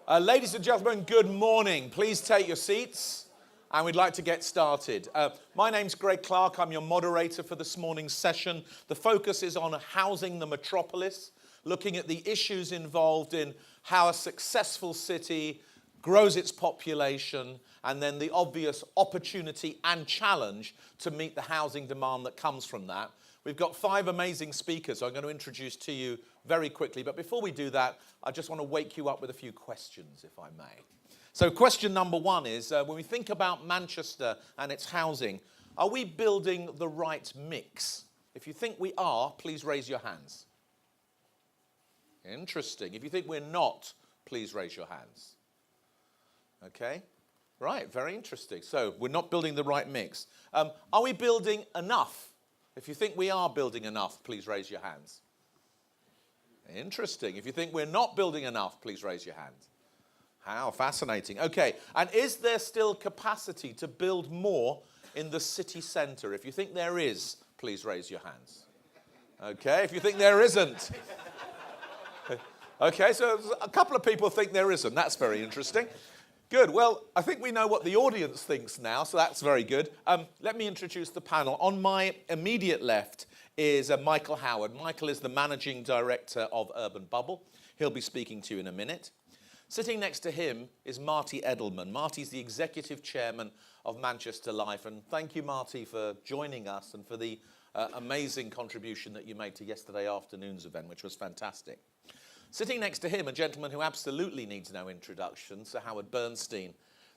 Ladies and gentlemen, good morning. Please take your seats, and we'd like to get started. My name's Greg Clark. I'm your moderator for this morning's session. The focus is on housing the metropolis, looking at the issues involved in how a successful city grows its population, and then the obvious opportunity and challenge to meet the housing demand that comes from that. We've got 5 amazing speakers I'm going to introduce to you very quickly. But before we do that, I just want to wake you up with a few questions, if I may. So question number 1 is, when we think about Manchester and its housing, are we building the right mix? If you think we are, please raise your hands. Interesting. If you think we're not, please raise your hands. Okay. Right, very interesting. So we're not building the right mix. Are we building enough? If you think we are building enough, please raise your hands. Interesting. If you think we're not building enough, please raise your hand. How fascinating. Okay, and is there still capacity to build more in the city centre? If you think there is, please raise your hands. Okay, if you think there isn't. Okay, so a couple of people think there isn't. That's very interesting. Good. Well, I think we know what the audience thinks now, so that's very good. Let me introduce the panel. On my immediate left is Michael Howard. Michael is the Managing Director of Urban Bubble. He'll be speaking to you in a minute. Sitting next to him is Marty Edelman. Marty's the Executive Chairman of Manchester Life. And thank you, Marty, for joining us and for the amazing contribution that you made to yesterday afternoon's event, which was fantastic. Sitting next to him, a gentleman who absolutely needs no introduction, Sir Howard Bernstein,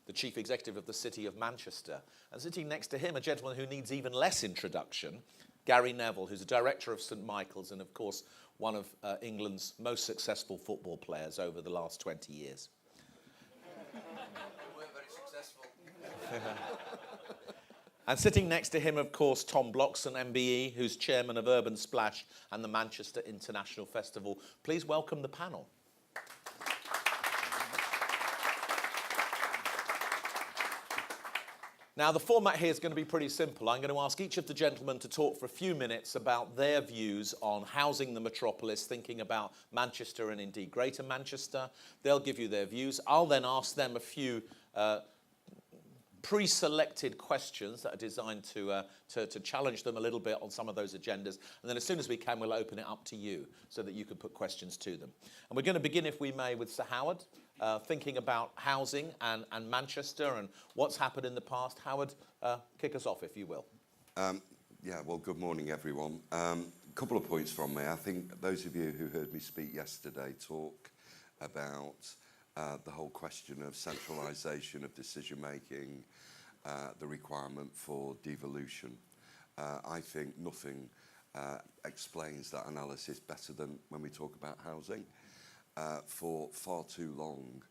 the Chief Executive of the City of Manchester. And sitting next to him, a gentleman who needs even less introduction, Gary Neville, who's a director of St Michael's and, of course, one of England's most successful football players over the last 20 years. We weren't very successful. And sitting next to him, of course, Tom Bloxon, MBE, who's chairman of Urban Splash and the Manchester International Festival. Please welcome the panel. Now, the format here is going to be pretty simple. I'm going to ask each of the gentlemen to talk for a few minutes about their views on housing the metropolis, thinking about Manchester and indeed Greater Manchester. They'll give you their views. I'll then ask them a few pre-selected questions that are designed to challenge them a little bit on some of those agendas. And then as soon as we can, we'll open it up to you so that you can put questions to them. And we're going to begin, if we may, with Sir Howard, thinking about housing and Manchester and what's happened in the past. Howard, kick us off, if you will. Well, good morning, everyone. A couple of points from me. I think those of you who heard me speak yesterday talk about the whole question of centralisation of decision-making, the requirement for devolution. I think nothing explains that analysis better than when we talk about housing. For far too long,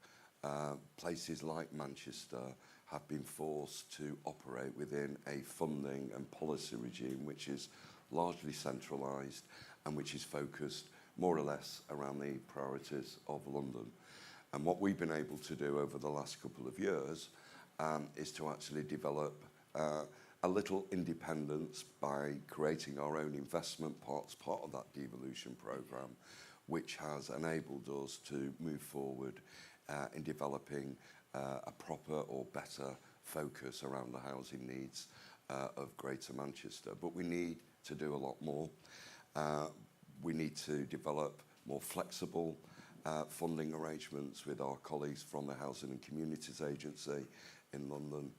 places like Manchester have been forced to operate within a funding and policy regime which is largely centralised and which is focused more or less around the priorities of London. And what we've been able to do over the last couple of years is to actually develop a little independence by creating our own investment parts, part of that devolution programme, which has enabled us to move forward in developing a proper or better focus around the housing needs of Greater Manchester. But we need to do a lot more. We need to develop more flexible funding arrangements with our colleagues from the Housing and Communities Agency in London,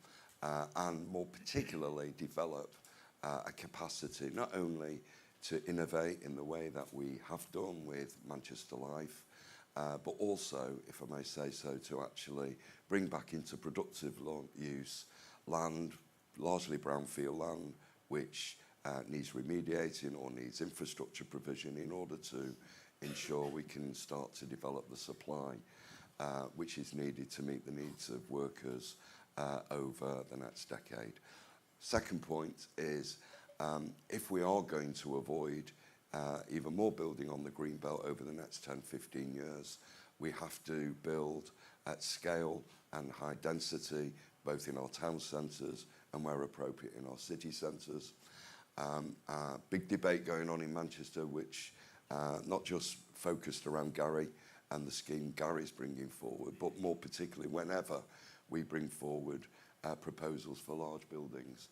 and more particularly develop a capacity not only to innovate in the way that we have done with Manchester Life, but also, if I may say so, to actually bring back into productive use land, largely brownfield land, which needs remediating or needs infrastructure provision in order to ensure we can start to develop the supply which is needed to meet the needs of workers over the next decade. Second point is, if we are going to avoid even more building on the green belt over the next 10, 15 years, we have to build at scale and high density, both in our town centres and where appropriate in our city centres. Big debate going on in Manchester, which not just focused around Gary, and the scheme Gary's bringing forward, but more particularly whenever we bring forward proposals for large buildings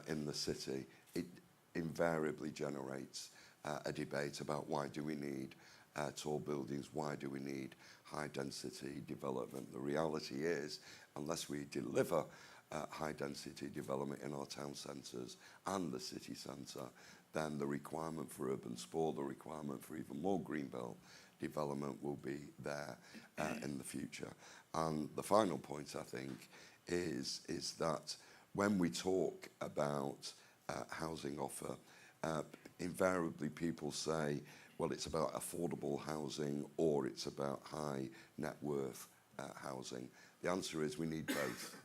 in the city, it invariably generates a debate about why do we need tall buildings, why do we need high density development. The reality is, unless we deliver high density development in our town centres and the city centre, then the requirement for urban sport, the requirement for even more greenbelt development will be there in the future. And the final point, I think, is that when we talk about housing offer, invariably people say, well, it's about affordable housing or it's about high net worth housing. The answer is we need both.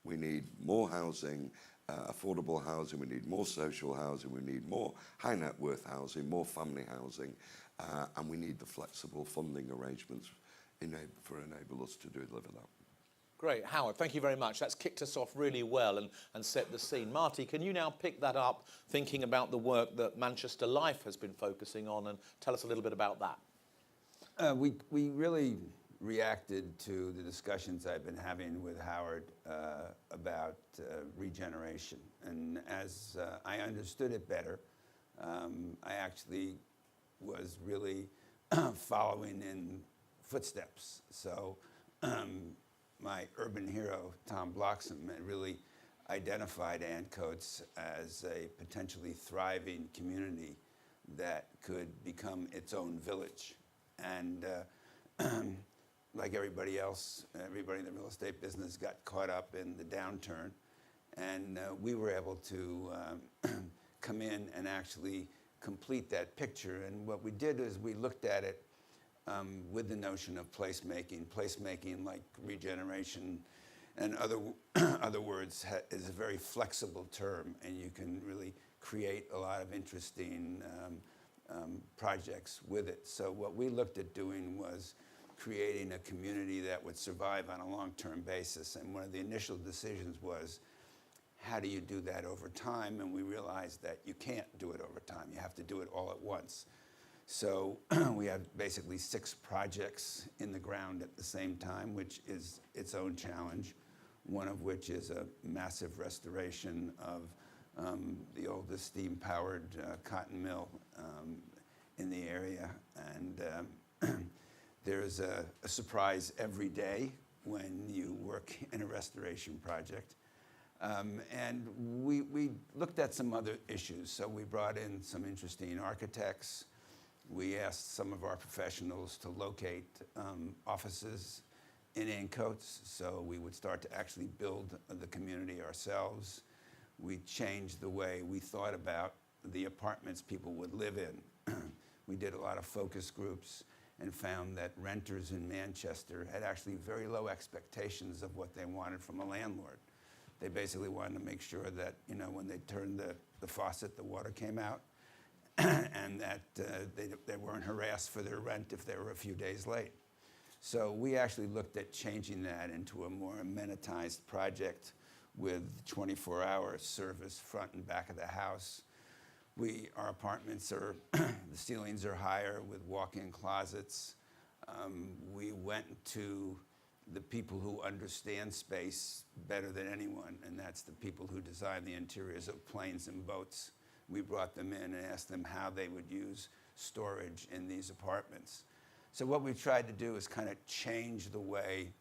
We need more housing, affordable housing, we need more social housing, we need more high net worth housing, more family housing, and we need the flexible funding arrangements enable us to deliver that. Great. Howard, thank you very much. That's kicked us off really well and set the scene. Marty, can you now pick that up, thinking about the work that Manchester Life has been focusing on, and tell us a little bit about that? We really reacted to the discussions I've been having with Howard about regeneration. And as I understood it better, I actually was really following in footsteps. So my urban hero, Tom Bloxham, had really identified Ancoats as a potentially thriving community that could become its own village. And like everybody else, everybody in the real estate business got caught up in the downturn. And we were able to come in and actually complete that picture. And what we did is we looked at it with the notion of placemaking like regeneration and other words is a very flexible term, and you can really create a lot of interesting projects with it. So what we looked at doing was creating a community that would survive on a long-term basis, and one of the initial decisions was, how do you do that over time? And we realized that you can't do it over time. You have to do it all at once. So we have basically 6 projects in the ground at the same time, which is its own challenge, one of which is a massive restoration of the oldest steam-powered cotton mill in the area. And there's a surprise every day when you work in a restoration project. And we looked at some other issues. So we brought in some interesting architects. We asked some of our professionals to locate offices in Ancoats, so we would start to actually build the community ourselves. We changed the way we thought about the apartments people would live in. We did a lot of focus groups and found that renters in Manchester had actually very low expectations of what they wanted from a landlord. They basically wanted to make sure that, you know, when they turned the faucet, the water came out, and that they weren't harassed for their rent if they were a few days late. So we actually looked at changing that into a more amenitized project with 24-hour service front and back of the house. Our apartments are, the ceilings are higher with walk-in closets. We went to the people who understand space better than anyone, and that's the people who design the interiors of planes and boats. We brought them in and asked them how they would use storage in these apartments. So what we tried to do is kind of change the way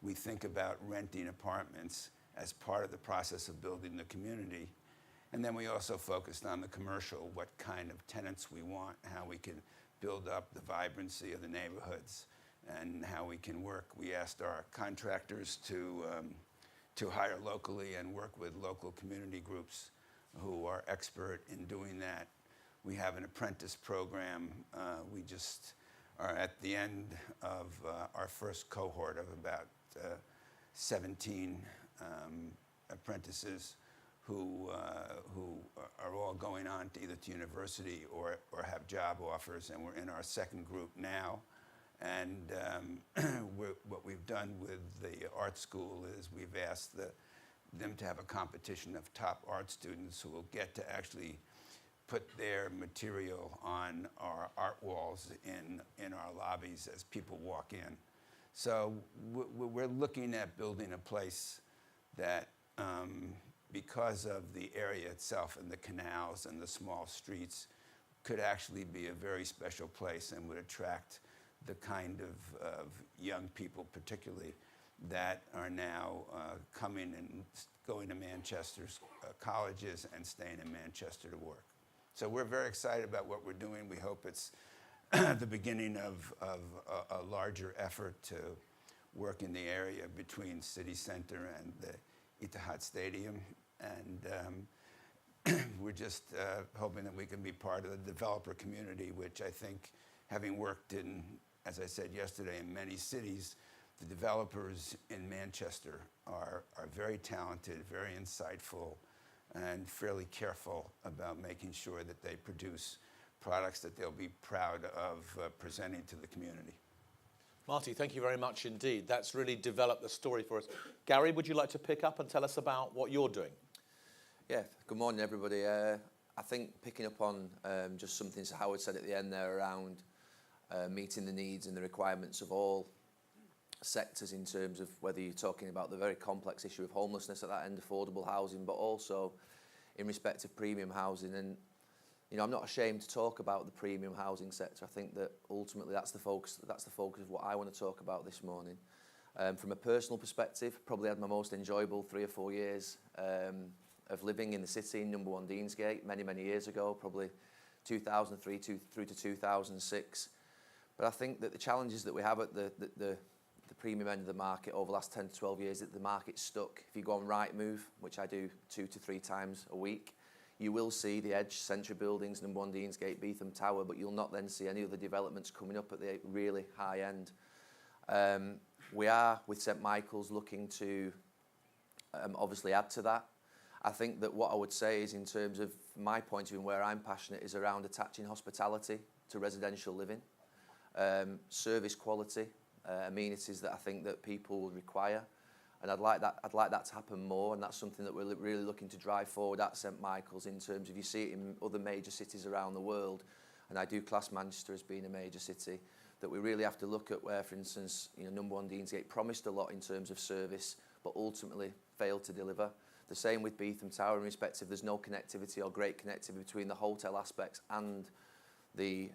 we think about renting apartments as part of the process of building the community. And then we also focused on the commercial, what kind of tenants we want, how we can build up the vibrancy of the neighborhoods, and how we can work. We asked our contractors to hire locally and work with local community groups who are expert in doing that. We have an apprentice program. We just are at the end of our first cohort of about 17 apprentices who are all going on to either to university or have job offers, and we're in our second group now. And what we've done with the art school is we've asked them to have a competition of top art students who will get to actually put their material on our art walls in our lobbies as people walk in. So we're looking at building a place that, because of the area itself and the canals and the small streets, could actually be a very special place and would attract the kind of young people particularly that are now coming and going to Manchester's colleges and staying in Manchester to work. So we're very excited about what we're doing. We hope it's the beginning of a larger effort to work in the area between City Center and the Etihad Stadium. And we're just hoping that we can be part of the developer community, which I think, having worked in, as I said yesterday, in many cities, the developers in Manchester are very talented, very insightful, and fairly careful about making sure that they produce products that they'll be proud of presenting to the community. Marty, thank you very much indeed. That's really developed the story for us. Gary, would you like to pick up and tell us about what you're doing? Yeah, good morning, everybody. I think picking up on just something Howard said at the end there around meeting the needs and the requirements of all sectors in terms of whether you're talking about the very complex issue of homelessness at that end, affordable housing, but also in respect of premium housing. And you know, I'm not ashamed to talk about the premium housing sector. I think that ultimately that's the focus of what I want to talk about this morning. From a personal perspective, probably had my most enjoyable 3 or 4 years of living in the city in number 1 Deansgate many years ago, probably 2003 through to 2006. But I think that the challenges that we have at the premium end of the market over the last 10 to 12 years, that the market's stuck. If you go on Rightmove, which I do 2 to 3 times a week, you will see the Edge Century buildings, number 1 Deansgate, Beetham Tower, but you'll not then see any other developments coming up at the really high end. We are, with St Michael's, looking to obviously add to that. I think that what I would say is, in terms of my point of view and where I'm passionate, is around attaching hospitality to residential living, service quality, amenities that I think that people will require, and I'd like that to happen more, and that's something that we're really looking to drive forward at St Michael's, in terms of, you see it in other major cities around the world, and I do class Manchester as being a major city, that we really have to look at where, for instance, you know, number 1 Deansgate promised a lot in terms of service, but ultimately failed to deliver. The same with Beetham Tower, in respect of there's no connectivity or great connectivity between the hotel aspects and the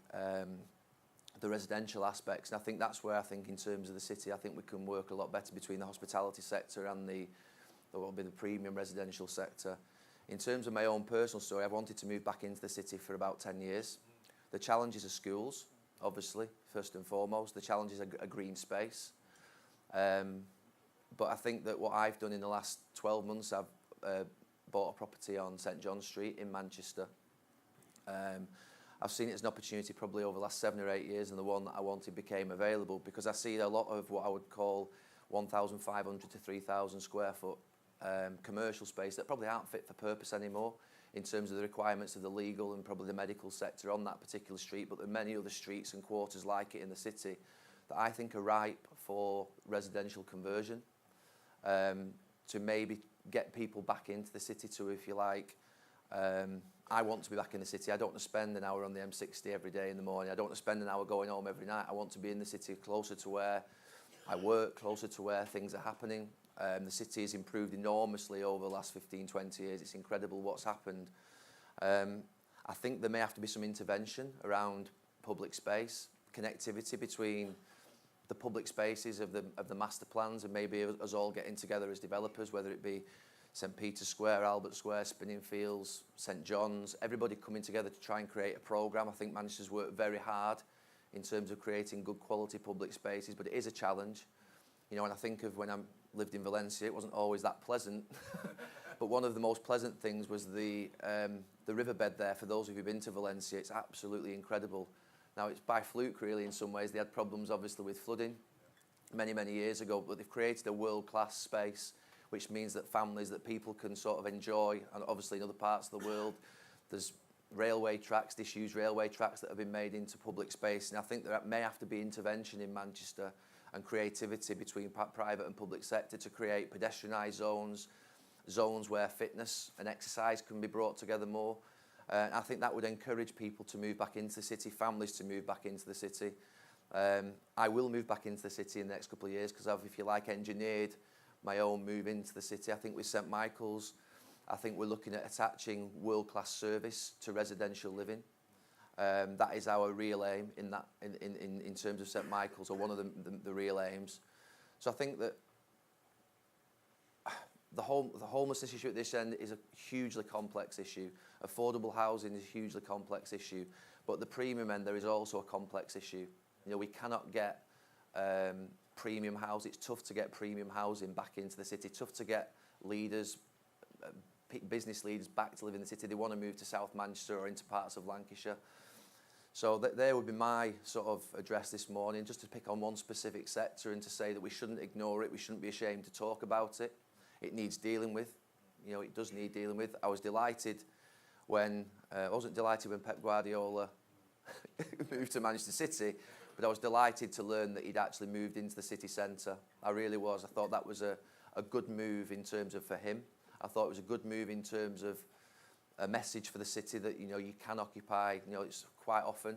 residential aspects. And I think that's where, I think in terms of the city, I think we can work a lot better between the hospitality sector and what will be the premium residential sector. In terms of my own personal story, I've wanted to move back into the city for about 10 years. The challenges are schools, obviously, first and foremost. The challenges are a green space. But I think that what I've done in the last 12 months, I've bought a property on St John Street in Manchester. I've seen it as an opportunity probably over the last 7 or 8 years, and the one that I wanted became available, because I see a lot of what I would call 1,500 to 3,000 square foot commercial space that probably aren't fit for purpose anymore in terms of the requirements of the legal and probably the medical sector on that particular street, but there are many other streets and quarters like it in the city that I think are ripe for residential conversion, to maybe get people back into the city to, if you like, I want to be back in the city. I don't want to spend an hour on the M60 every day in the morning. I don't want to spend an hour going home every night. I want to be in the city, closer to where I work, closer to where things are happening. The city has improved enormously over the last 15, 20 years. It's incredible what's happened. I think there may have to be some intervention around public space, connectivity between the public spaces of the master plans, and maybe us all getting together as developers, whether it be St Peter's Square, Albert Square, Spinning Fields, St John's, everybody coming together to try and create a programme. I think Manchester's worked very hard in terms of creating good quality public spaces, but it is a challenge. You know, when I think of when I lived in Valencia, it wasn't always that pleasant. But one of the most pleasant things was the riverbed there. For those of you who've been to Valencia, it's absolutely incredible. Now, it's by fluke, really, in some ways. They had problems, obviously, with flooding many years ago, but they've created a world-class space, which means that families, that people can sort of enjoy, and obviously in other parts of the world, there's railway tracks, disused railway tracks that have been made into public space, and I think there may have to be intervention in Manchester and creativity between private and public sector to create pedestrianised zones where fitness and exercise can be brought together more. I think that would encourage people to move back into the city, families to move back into the city. I will move back into the city in the next couple of years because I've, if you like, engineered my own move into the city. I think with St Michael's, I think we're looking at attaching world-class service to residential living. That is our real aim in terms of St Michael's, or one of the real aims. So I think that the homelessness issue at this end is a hugely complex issue. Affordable housing is a hugely complex issue. But the premium end, there is also a complex issue. You know, we cannot get premium housing. It's tough to get premium housing back into the city. Tough to get leaders, business leaders back to live in the city. They want to move to South Manchester or into parts of Lancashire. So there would be my sort of address this morning, just to pick on one specific sector and to say that we shouldn't ignore it. We shouldn't be ashamed to talk about it. It needs dealing with. You know, it does need dealing with. I was delighted when, I wasn't delighted when Pep Guardiola moved to Manchester City, but I was delighted to learn that he'd actually moved into the city centre. I really was. I thought that was a good move in terms of for him. I thought it was a good move in terms of a message for the city that, you know, you can occupy, you know, it's quite often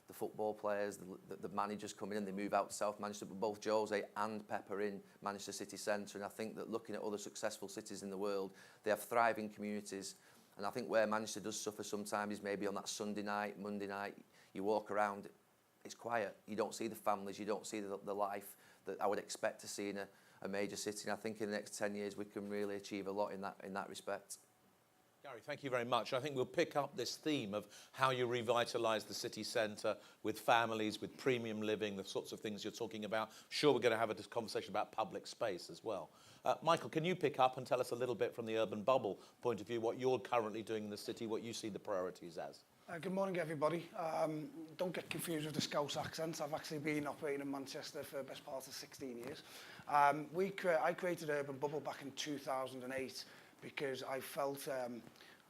the football players, the managers come in and they move out to South Manchester, but both Jose and Pep are in Manchester city centre. And I think that looking at other successful cities in the world, they have thriving communities. And I think where Manchester does suffer sometimes is maybe on that Sunday night, Monday night, you walk around, it's quiet. You don't see the families, you don't see the life that I would expect to see in a major city. And I think in the next 10 years, we can really achieve a lot in that respect. Gary, thank you very much. I think we'll pick up this theme of how you revitalise the city centre with families, with premium living, the sorts of things you're talking about. Sure, we're going to have a conversation about public space as well. Michael, can you pick up and tell us a little bit from the urban bubble point of view what you're currently doing in the city, what you see the priorities as? Good morning, everybody. Don't get confused with the Scouse accent. I've actually been operating in Manchester for the best part of 16 years. I created Urban Bubble back in 2008 because I felt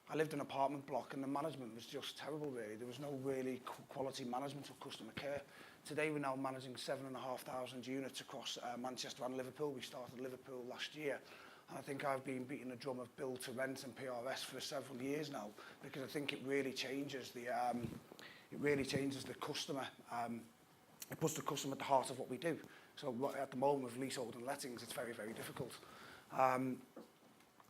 I lived in an apartment block and the management was just terrible, really. There was no really quality management or customer care. Today we're now managing 7,500 units across Manchester and Liverpool. We started Liverpool last year. And I think I've been beating the drum of build to rent and PRS for several years now, because I think it really changes the customer. It puts the customer at the heart of what we do. So at the moment with leasehold and lettings, it's very, very difficult.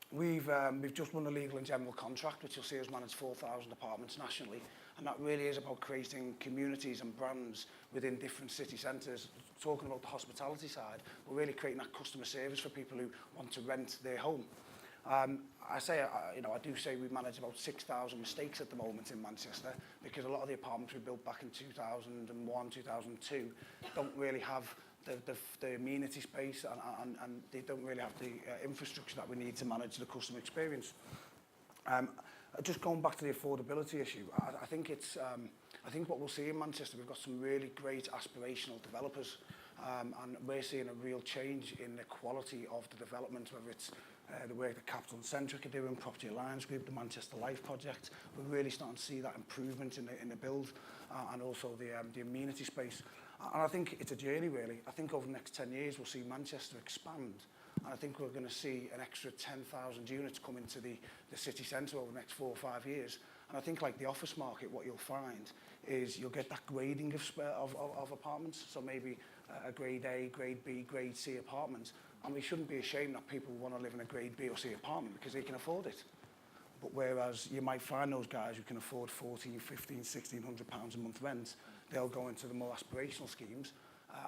We've just won a legal and general contract, which will see us manage 4,000 apartments nationally. And that really is about creating communities and brands within different city centres. Talking about the hospitality side, we're really creating that customer service for people who want to rent their home. I do say we manage about 6,000 mistakes at the moment in Manchester, because a lot of the apartments we built back in 2001, 2002 don't really have the amenity space and they don't really have the infrastructure that we need to manage the customer experience. Just going back to the affordability issue, I think what we'll see in Manchester, we've got some really great aspirational developers, and we're seeing a real change in the quality of the development, whether it's the work that Capital and Centric are doing, Property Alliance Group, the Manchester Life project. We're really starting to see that improvement in the build and also the amenity space. And I think it's a journey, really. I think over the next 10 years, we'll see Manchester expand. And I think we're going to see an extra 10,000 units come into the city centre over the next 4 or 5 years. And I think, like the office market, what you'll find is you'll get that grading of apartments. So maybe a grade A, grade B, grade C apartment. And we shouldn't be ashamed that people want to live in a grade B or C apartment because they can afford it. But whereas you might find those guys who can afford 14, 15, 1,600 pounds a month rent, they'll go into the more aspirational schemes,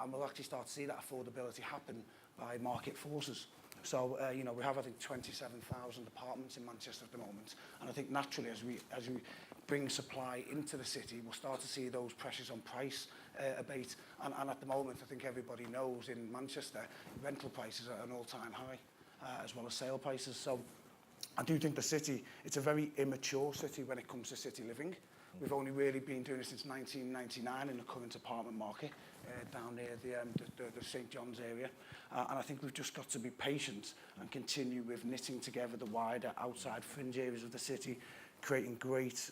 and we'll actually start to see that affordability happen by market forces. So, we have, I think, 27,000 apartments in Manchester at the moment, and I think naturally as we bring supply into the city, we'll start to see those pressures on price abate. And at the moment, I think everybody knows in Manchester, rental prices are at an all-time high, as well as sale prices. So I do think the city, it's a very immature city when it comes to city living. We've only really been doing it since 1999 in the current apartment market down near the St John's area. And I think we've just got to be patient and continue with knitting together the wider outside fringe areas of the city, creating great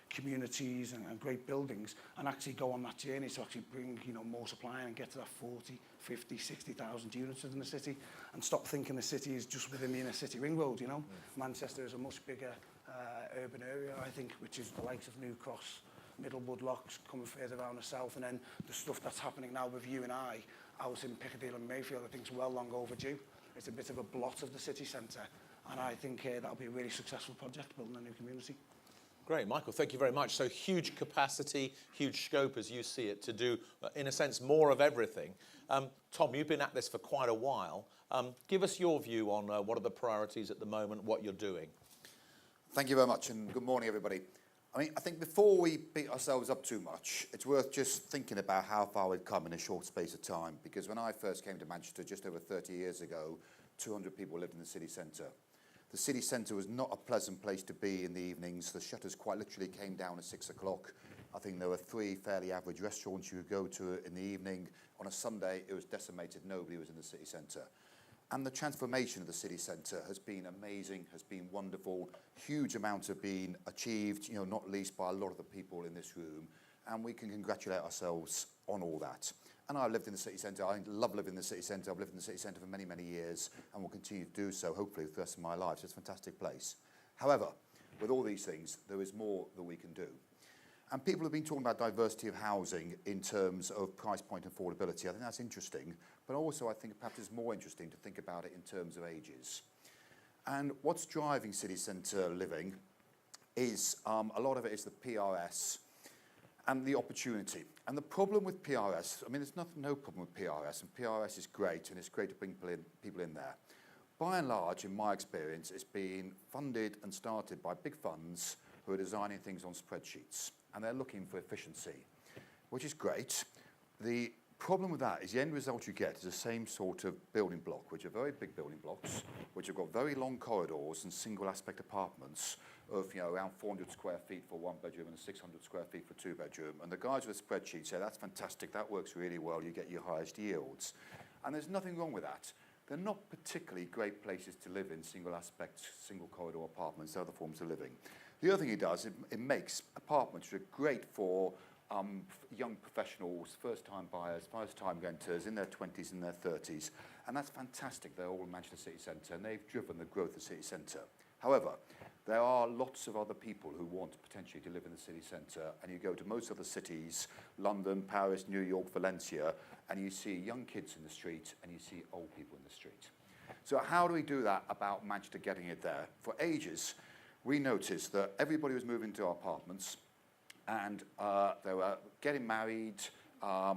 communities and great buildings, and actually go on that journey to actually bring more supply and get to that 40, 50, 60,000 units within the city, and stop thinking the city is just within the inner city ring road. Manchester is a much bigger urban area, I think, which is the likes of New Cross, Middlewood Locks, coming further around the south, and then the stuff that's happening now with you and I out in Piccadilly and Mayfield, I think is well long overdue. It's a bit of a blot of the city centre, and I think that'll be a really successful project, building a new community. Great, Michael, thank you very much. So huge capacity, huge scope as you see it to do, in a sense, more of everything. Tom, you've been at this for quite a while. Give us your view on what are the priorities at the moment, what you're doing. Thank you very much, and good morning, everybody. I think before we beat ourselves up too much, it's worth just thinking about how far we've come in a short space of time. Because when I first came to Manchester just over 30 years ago, 200 people lived in the city centre. The city centre was not a pleasant place to be in the evenings. The shutters quite literally came down at 6 o'clock. I think there were 3 fairly average restaurants you could go to in the evening. On a Sunday, it was decimated. Nobody was in the city centre. And the transformation of the city centre has been amazing, has been wonderful. Huge amounts have been achieved, not least by a lot of the people in this room. And we can congratulate ourselves on all that. And I've lived in the city centre. I love living in the city centre. I've lived in the city centre for many, many years and will continue to do so, hopefully, for the rest of my life. So it's a fantastic place. However, with all these things, there is more that we can do. And people have been talking about diversity of housing in terms of price point and affordability. I think that's interesting. But also, I think perhaps it's more interesting to think about it in terms of ages. And what's driving city centre living is a lot of it is the PRS and the opportunity. And the problem with PRS, there's no problem with PRS, and PRS is great, and it's great to bring people in there. By and large, in my experience, it's been funded and started by big funds who are designing things on spreadsheets, and they're looking for efficiency, which is great. The problem with that is the end result you get is the same sort of building block, which are very big building blocks, which have got very long corridors and single aspect apartments of around 400 square feet for 1 bedroom and 600 square feet for 2 bedroom. And the guys with the spreadsheet say that's fantastic, that works really well, you get your highest yields. And there's nothing wrong with that. They're not particularly great places to live in, single aspect, single corridor apartments, other forms of living. The other thing it does, it makes apartments which are great for young professionals, first-time buyers, first-time renters in their 20s and their 30s. And that's fantastic. They're all in Manchester City Centre, and they've driven the growth of the city centre. However, there are lots of other people who want potentially to live in the city centre, and you go to most other cities, London, Paris, New York, Valencia, and you see young kids in the street, and you see old people in the street. So how do we do that about Manchester getting it there? For ages, we noticed that everybody was moving to our apartments, and they were getting married,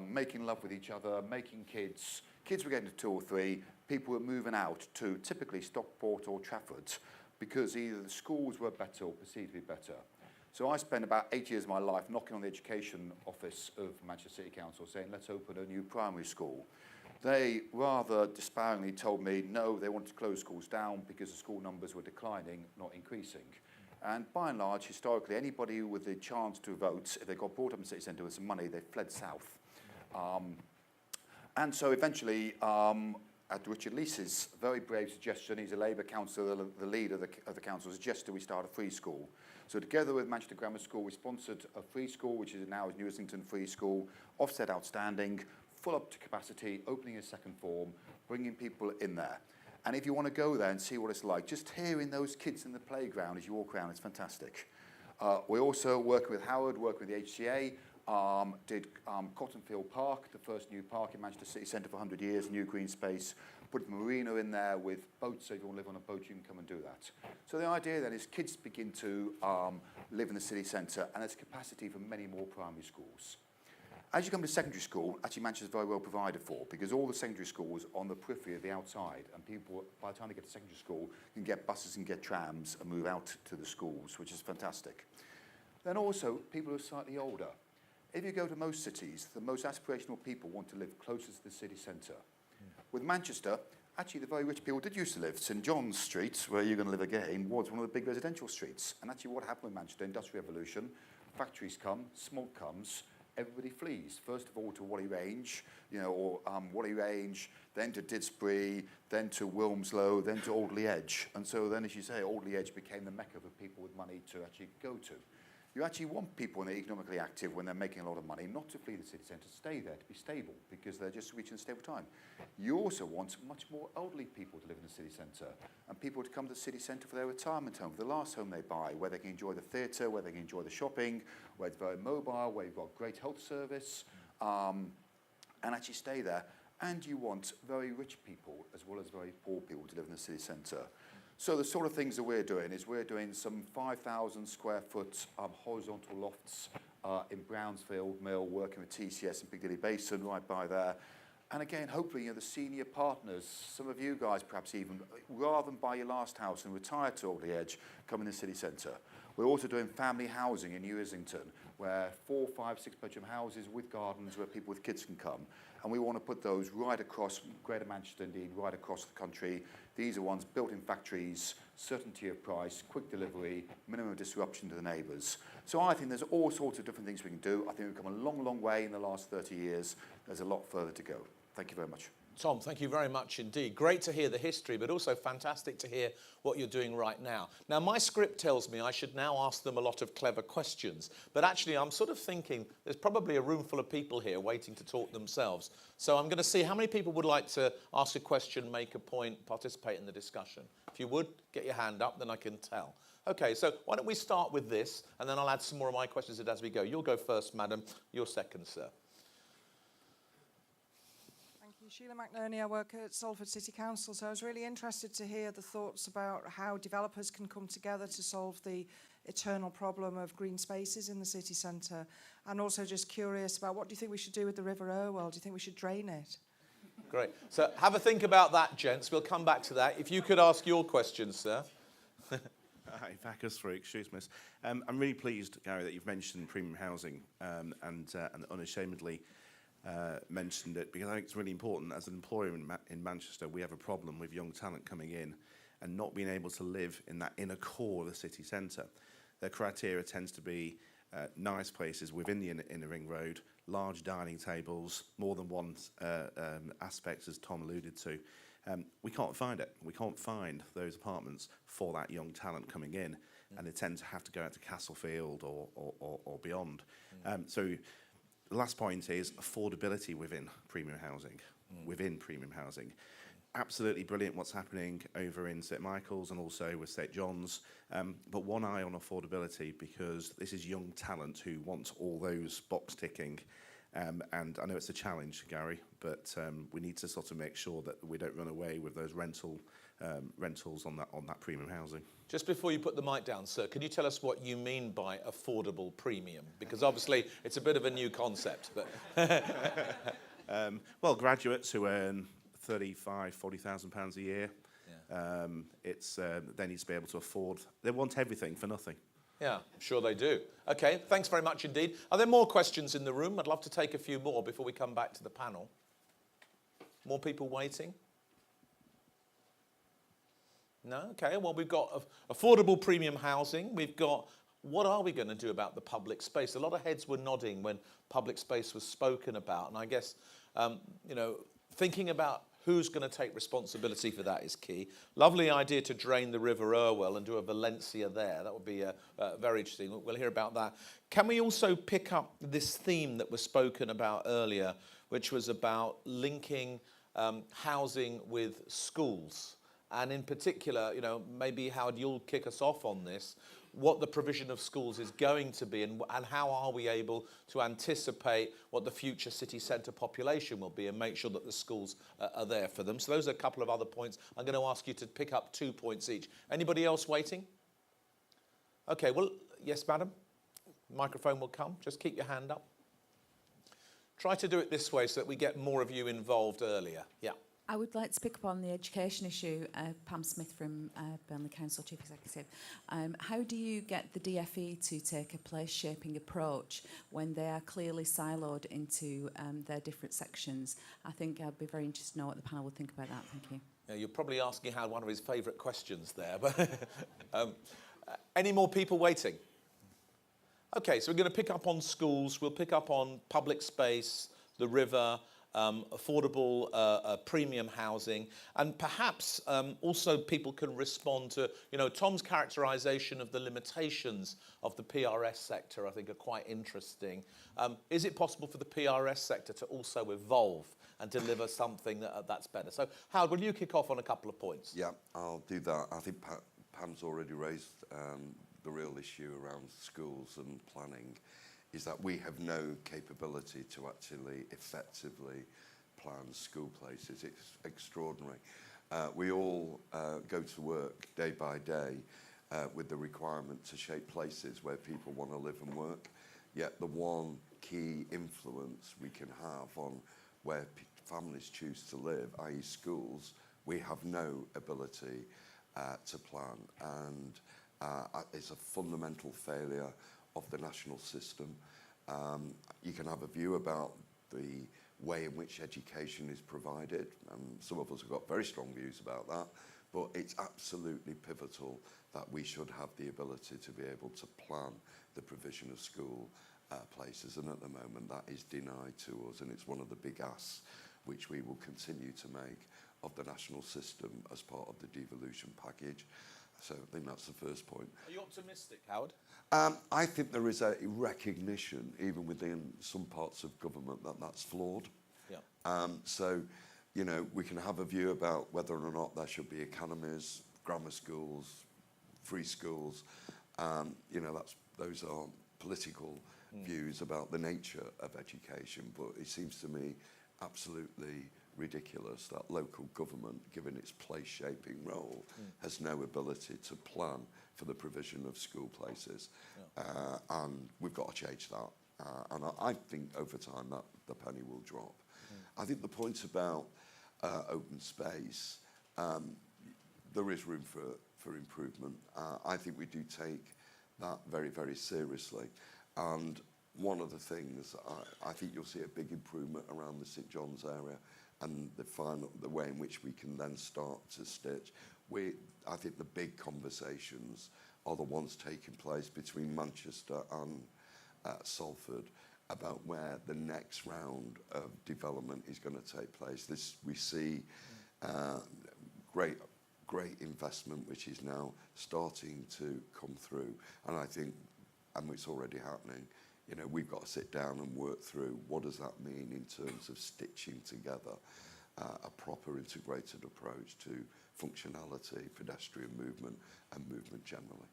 making love with each other, making kids. Kids were getting to 2 or 3. People were moving out to typically Stockport or Trafford because either the schools were better or perceived to be better. So I spent about 8 years of my life knocking on the education office of Manchester City Council saying, let's open a new primary school. They rather despairingly told me, no, they wanted to close schools down because the school numbers were declining, not increasing. And by and large, historically, anybody with the chance to vote, if they got brought up in the city centre with some money, they fled south. And so eventually, at Richard Leese's very brave suggestion, he's a Labour councillor, the leader of the council, suggested we start a free school. So together with Manchester Grammar School, we sponsored a free school, which is now New Islington Free School, Ofsted Outstanding, full up to capacity, opening a second form, bringing people in there. And if you want to go there and see what it's like, just hearing those kids in the playground as you walk around, it's fantastic. We also work with Howard, work with the HCA, did Cottonfield Park, the first new park in Manchester City Centre for 100 years, new green space, put a marina in there with boats, so if you want to live on a boat, you can come and do that. So the idea then is kids begin to live in the city centre, and there's capacity for many more primary schools. As you come to secondary school, actually Manchester is very well provided for because all the secondary schools are on the periphery of the outside, and people, by the time they get to secondary school, can get buses and get trams and move out to the schools, which is fantastic. Then also, people who are slightly older. If you go to most cities, the most aspirational people want to live closest to the city centre. With Manchester, actually the very rich people did used to live. St John's Street, where you're going to live again, was one of the big residential streets. And actually what happened with Manchester, Industrial Revolution, factories come, smoke comes, everybody flees. First of all to Whalley Range, Whalley Range, then to Didsbury, then to Wilmslow, then to Alderley Edge. And so then, as you say, Alderley Edge became the mecca for people with money to actually go to. You actually want people, when they're economically active, when they're making a lot of money, not to flee the city centre, to stay there, to be stable, because they're just reaching a stable time. You also want much more elderly people to live in the city centre, and people to come to the city centre for their retirement home, for the last home they buy, where they can enjoy the theatre, where they can enjoy the shopping, where it's very mobile, where you've got great health service, and actually stay there. And you want very rich people as well as very poor people to live in the city centre. So the sort of things that we're doing is we're doing some 5,000 square foot horizontal lofts in Brownsfield Mill, working with TCS in Piccadilly Basin, right by there. And again, hopefully, the senior partners, some of you guys perhaps even, rather than buy your last house and retire to Oldley Edge, come in the city centre. We're also doing family housing in New Islington, where 4, 5, 6 bedroom houses with gardens where people with kids can come. And we want to put those right across Greater Manchester, indeed, right across the country. These are ones built in factories, certainty of price, quick delivery, minimum disruption to the neighbours. So I think there's all sorts of different things we can do. I think we've come a long, long way in the last 30 years. There's a lot further to go. Thank you very much. Tom, thank you very much indeed. Great to hear the history, but also fantastic to hear what you're doing right now. Now, my script tells me I should now ask them a lot of clever questions, but actually I'm sort of thinking there's probably a room full of people here waiting to talk themselves. So I'm going to see how many people would like to ask a question, make a point, participate in the discussion. If you would, get your hand up, then I can tell. Okay, so why don't we start with this, and then I'll add some more of my questions as we go. You'll go first, madam. You're second, sir. Sheila McNerney, I work at Salford City Council, so I was really interested to hear the thoughts about how developers can come together to solve the eternal problem of green spaces in the city centre, and also just curious about what do you think we should do with the River Irwell? Do you think we should drain it? Great. So have a think about that, gents. We'll come back to that. If you could ask your questions, sir. Hi, Bacchus for Excuse Me. I'm really pleased, Gary, that you've mentioned premium housing and unashamedly mentioned it, because I think it's really important. As an employer in Manchester, we have a problem with young talent coming in and not being able to live in that inner core of the city centre. Their criteria tends to be nice places within the inner ring road, large dining tables, more than one aspect, as Tom alluded to. We can't find it. We can't find those apartments for that young talent coming in, and they tend to have to go out to Castlefield or beyond. So the last point is affordability within premium housing. Absolutely brilliant what's happening over in St Michael's and also with St John's, but one eye on affordability, because this is young talent who want all those box ticking, and I know it's a challenge, Gary, but we need to sort of make sure that we don't run away with those rentals on that premium housing. Just before you put the mic down, sir, can you tell us what you mean by affordable premium? Because obviously it's a bit of a new concept. But well, graduates who earn £35,000, £40,000 a year, they need to be able to afford. They want everything for nothing. Yeah, I'm sure they do. Okay, thanks very much indeed. Are there more questions in the room? I'd love to take a few more before we come back to the panel. More people waiting? No? Okay, well, we've got affordable premium housing. We've got, what are we going to do about the public space? A lot of heads were nodding when public space was spoken about. And I guess, thinking about who's going to take responsibility for that is key. Lovely idea to drain the River Irwell and do a Valencia there. That would be very interesting. We'll hear about that. Can we also pick up this theme that was spoken about earlier, which was about linking housing with schools? And in particular, maybe Howard, you'll kick us off on this, what the provision of schools is going to be, and how are we able to anticipate what the future city centre population will be and make sure that the schools are there for them. So those are a couple of other points. I'm going to ask you to pick up 2 points each. Anybody else waiting? Okay, well, yes, madam. Microphone will come. Just keep your hand up. Try to do it this way so that we get more of you involved earlier. Yeah. I would like to pick up on the education issue. Pam Smith from Burnley Council, Chief Executive. How do you get the DFE to take a place-shaping approach when they are clearly siloed into their different sections? I think I'd be very interested to know what the panel would think about that. Thank you. Yeah, you're probably asking Howard one of his favourite questions there. But any more people waiting? Okay, so we're going to pick up on schools. We'll pick up on public space, the river. affordable premium housing, and perhaps also people can respond to, Tom's characterisation of the limitations of the PRS sector, I think, are quite interesting. Is it possible for the PRS sector to also evolve and deliver something that's better? So, Howard, will you kick off on a couple of points? Yeah, I'll do that. I think Pam's already raised the real issue around schools and planning, is that we have no capability to actually effectively plan school places. It's extraordinary. We all go to work day by day with the requirement to shape places where people want to live and work, yet the one key influence we can have on where families choose to live, i.e. schools, we have no ability to plan, and it's a fundamental failure of the national system. You can have a view about the way in which education is provided, and some of us have got very strong views about that, but it's absolutely pivotal that we should have the ability to be able to plan the provision of school places, and at the moment that is denied to us, and it's one of the big asks which we will continue to make of the national system as part of the devolution package. So I think that's the first point. Are you optimistic, Howard? I think there is a recognition, even within some parts of government, that that's flawed. Yeah. So, we can have a view about whether or not there should be academies, grammar schools, free schools. Those are political views about the nature of education, but it seems to me absolutely ridiculous that local government, given its place-shaping role, has no ability to plan for the provision of school places. Yeah. And we've got to change that. And I think over time that the penny will drop. I think the point about open space, there is room for improvement. I think we do take that very, very seriously. And one of the things, I think you'll see a big improvement around the St John's area, and the way in which we can then start to stitch. I think the big conversations are the ones taking place between Manchester and Salford about where the next round of development is going to take place. We see great investment which is now starting to come through, and I think, and it's already happening, we've got to sit down and work through what does that mean in terms of stitching together a proper integrated approach to functionality, pedestrian movement, and movement generally.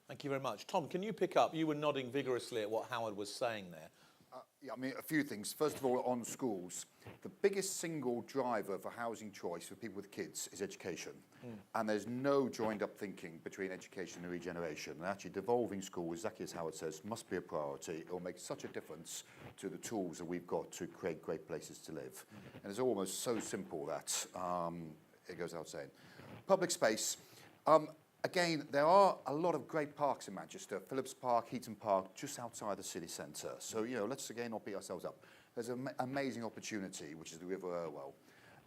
Thank you very much. Tom, can you pick up? You were nodding vigorously at what Howard was saying there. Yeah, a few things. First of all, on schools, the biggest single driver for housing choice for people with kids is education. And there's no joined-up thinking between education and regeneration. And actually, devolving schools, exactly as Howard says, must be a priority. It will make such a difference to the tools that we've got to create great places to live. And it's almost so simple that it goes without saying. Public space. Again, there are a lot of great parks in Manchester. Phillips Park, Heaton Park, just outside the city centre. So, let's again not beat ourselves up. There's an amazing opportunity, which is the River Irwell,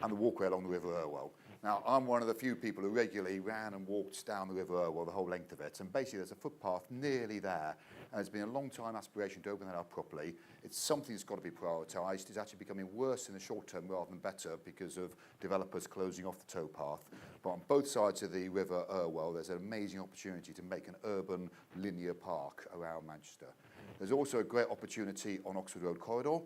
and the walkway along the River Irwell. Now, I'm one of the few people who regularly ran and walked down the River Irwell, the whole length of it. And basically, there's a footpath nearly there. And it's been a long time aspiration to open that up properly. It's something that's got to be prioritised. It's actually becoming worse in the short term rather than better because of developers closing off the towpath. But on both sides of the River Irwell, there's an amazing opportunity to make an urban linear park around Manchester. There's also a great opportunity on Oxford Road Corridor.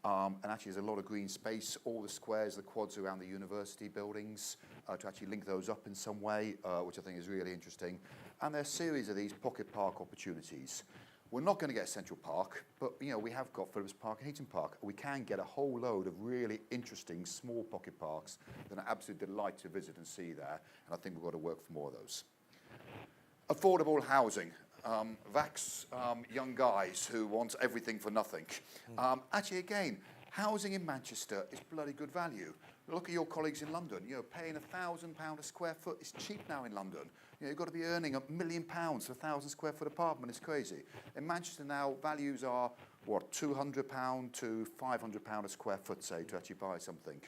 And actually there's a lot of green space, all the squares, the quads around the university buildings, to actually link those up in some way, which I think is really interesting. And there are a series of these pocket park opportunities. We're not going to get a Central Park, but we have got Phillips Park and Heaton Park. We can get a whole load of really interesting small pocket parks that are an absolute delight to visit and see there. And I think we've got to work for more of those. Affordable housing. Vax young guys who want everything for nothing. Actually, again, housing in Manchester is bloody good value. Look at your colleagues in London. Paying £1,000 a square foot is cheap now in London. You've got to be earning £1 million for a 1,000 square foot apartment. It's crazy. In Manchester now, values are £200 to £500 a square foot, say, to actually buy something.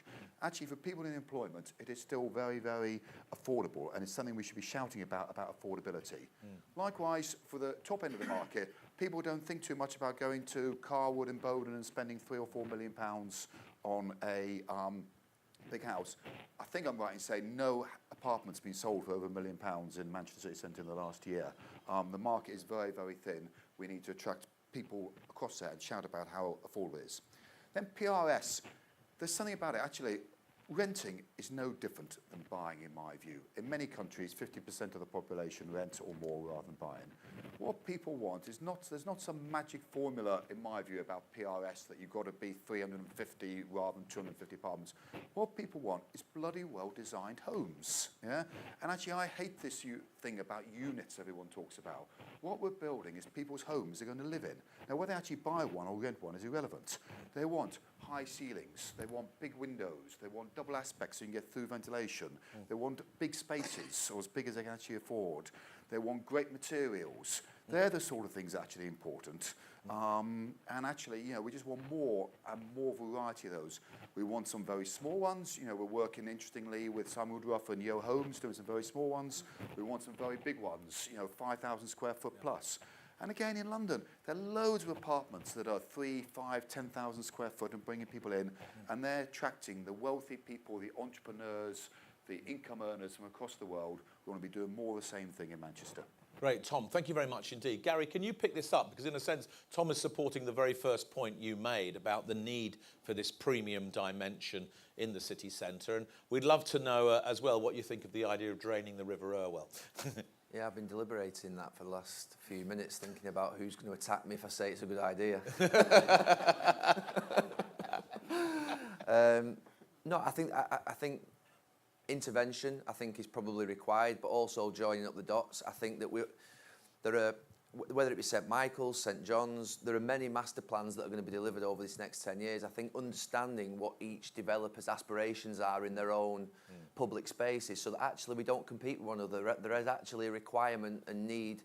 Actually, for people in employment, it is still very, very affordable, and it's something we should be shouting about affordability. Likewise, for the top end of the market, people don't think too much about going to Carwood and Bowden and spending £3 or £4 million on a big house. I think I'm right in saying no apartment's been sold for over £1 million in Manchester City Centre in the last year. The market is very, very thin. We need to attract people across there and shout about how affordable it is. Then PRS, there's something about it. Actually, renting is no different than buying, in my view. In many countries, 50% of the population rent or more rather than buying. What people want is there's not some magic formula, in my view, about PRS that you've got to be 350 rather than 250 apartments. What people want is bloody well-designed homes. Yeah? And actually, I hate this thing about units everyone talks about. What we're building is people's homes they're going to live in. Now, whether they actually buy one or rent one is irrelevant. They want high ceilings, they want big windows, they want double aspects so you can get through ventilation, they want big spaces, or as big as they can actually afford, they want great materials. They're the sort of things actually important. And actually, we just want more and more variety of those. We want some very small ones. We're working interestingly with Sam Woodruff and Yo Homes doing some very small ones. We want some very big ones, 5,000 square foot plus. And again, in London, there are loads of apartments that are 3, 5, 10,000 square foot and bringing people in, and they're attracting the wealthy people, the entrepreneurs, the income earners from across the world who want to be doing more of the same thing in Manchester. Great, Tom. Thank you very much indeed. Gary, can you pick this up? Because in a sense, Tom is supporting the very first point you made about the need for this premium dimension in the city centre. And we'd love to know as well what you think of the idea of draining the River Irwell. Yeah, I've been deliberating that for the last few minutes, thinking about who's going to attack me if I say it's a good idea. No, I think intervention, I think, is probably required, but also joining up the dots. I think that there are, whether it be St Michael's, St John's, there are many master plans that are going to be delivered over this next 10 years. I think understanding what each developer's aspirations are in their own public spaces, so that actually we don't compete with one another. There is actually a requirement and need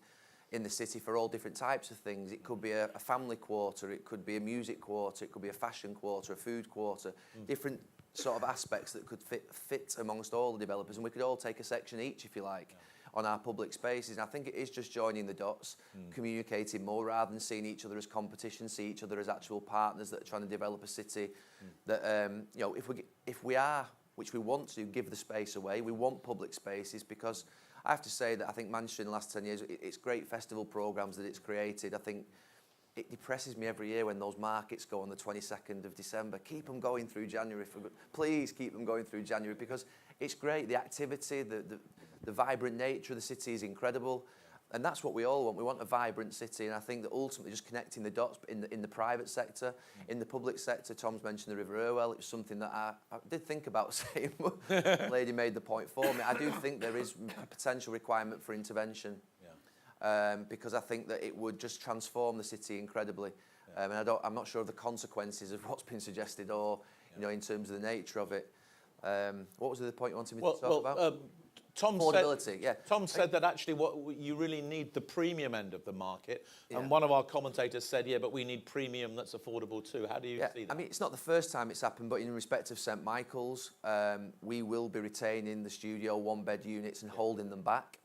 in the city for all different types of things. It could be a family quarter, it could be a music quarter, it could be a fashion quarter, a food quarter, different sort of aspects that could fit amongst all the developers, and we could all take a section each, if you like, on our public spaces. And I think it is just joining the dots, communicating more rather than seeing each other as competition, see each other as actual partners that are trying to develop a city that, if we are, which we want to, give the space away, we want public spaces, because I have to say that I think Manchester in the last 10 years, it's great festival programmes that it's created. I think it depresses me every year when those markets go on the 22nd of December. Keep them going through January. Please keep them going through January, because it's great. The activity, the vibrant nature of the city is incredible. And that's what we all want. We want a vibrant city. And I think that ultimately just connecting the dots in the private sector, in the public sector, Tom's mentioned the River Irwell. It was something that I did think about saying. The lady made the point for me. I do think there is a potential requirement for intervention. Because I think that it would just transform the city incredibly. And I'm not sure of the consequences of what's been suggested, or in terms of the nature of it. What was the point you wanted me to talk about? Tom affordability, Tom said that actually you really need the premium end of the market. And one of our commentators said, but we need premium that's affordable too. How do you see that? I mean, it's not the first time it's happened, but in respect of St Michael's, we will be retaining the studio one-bed units and holding them back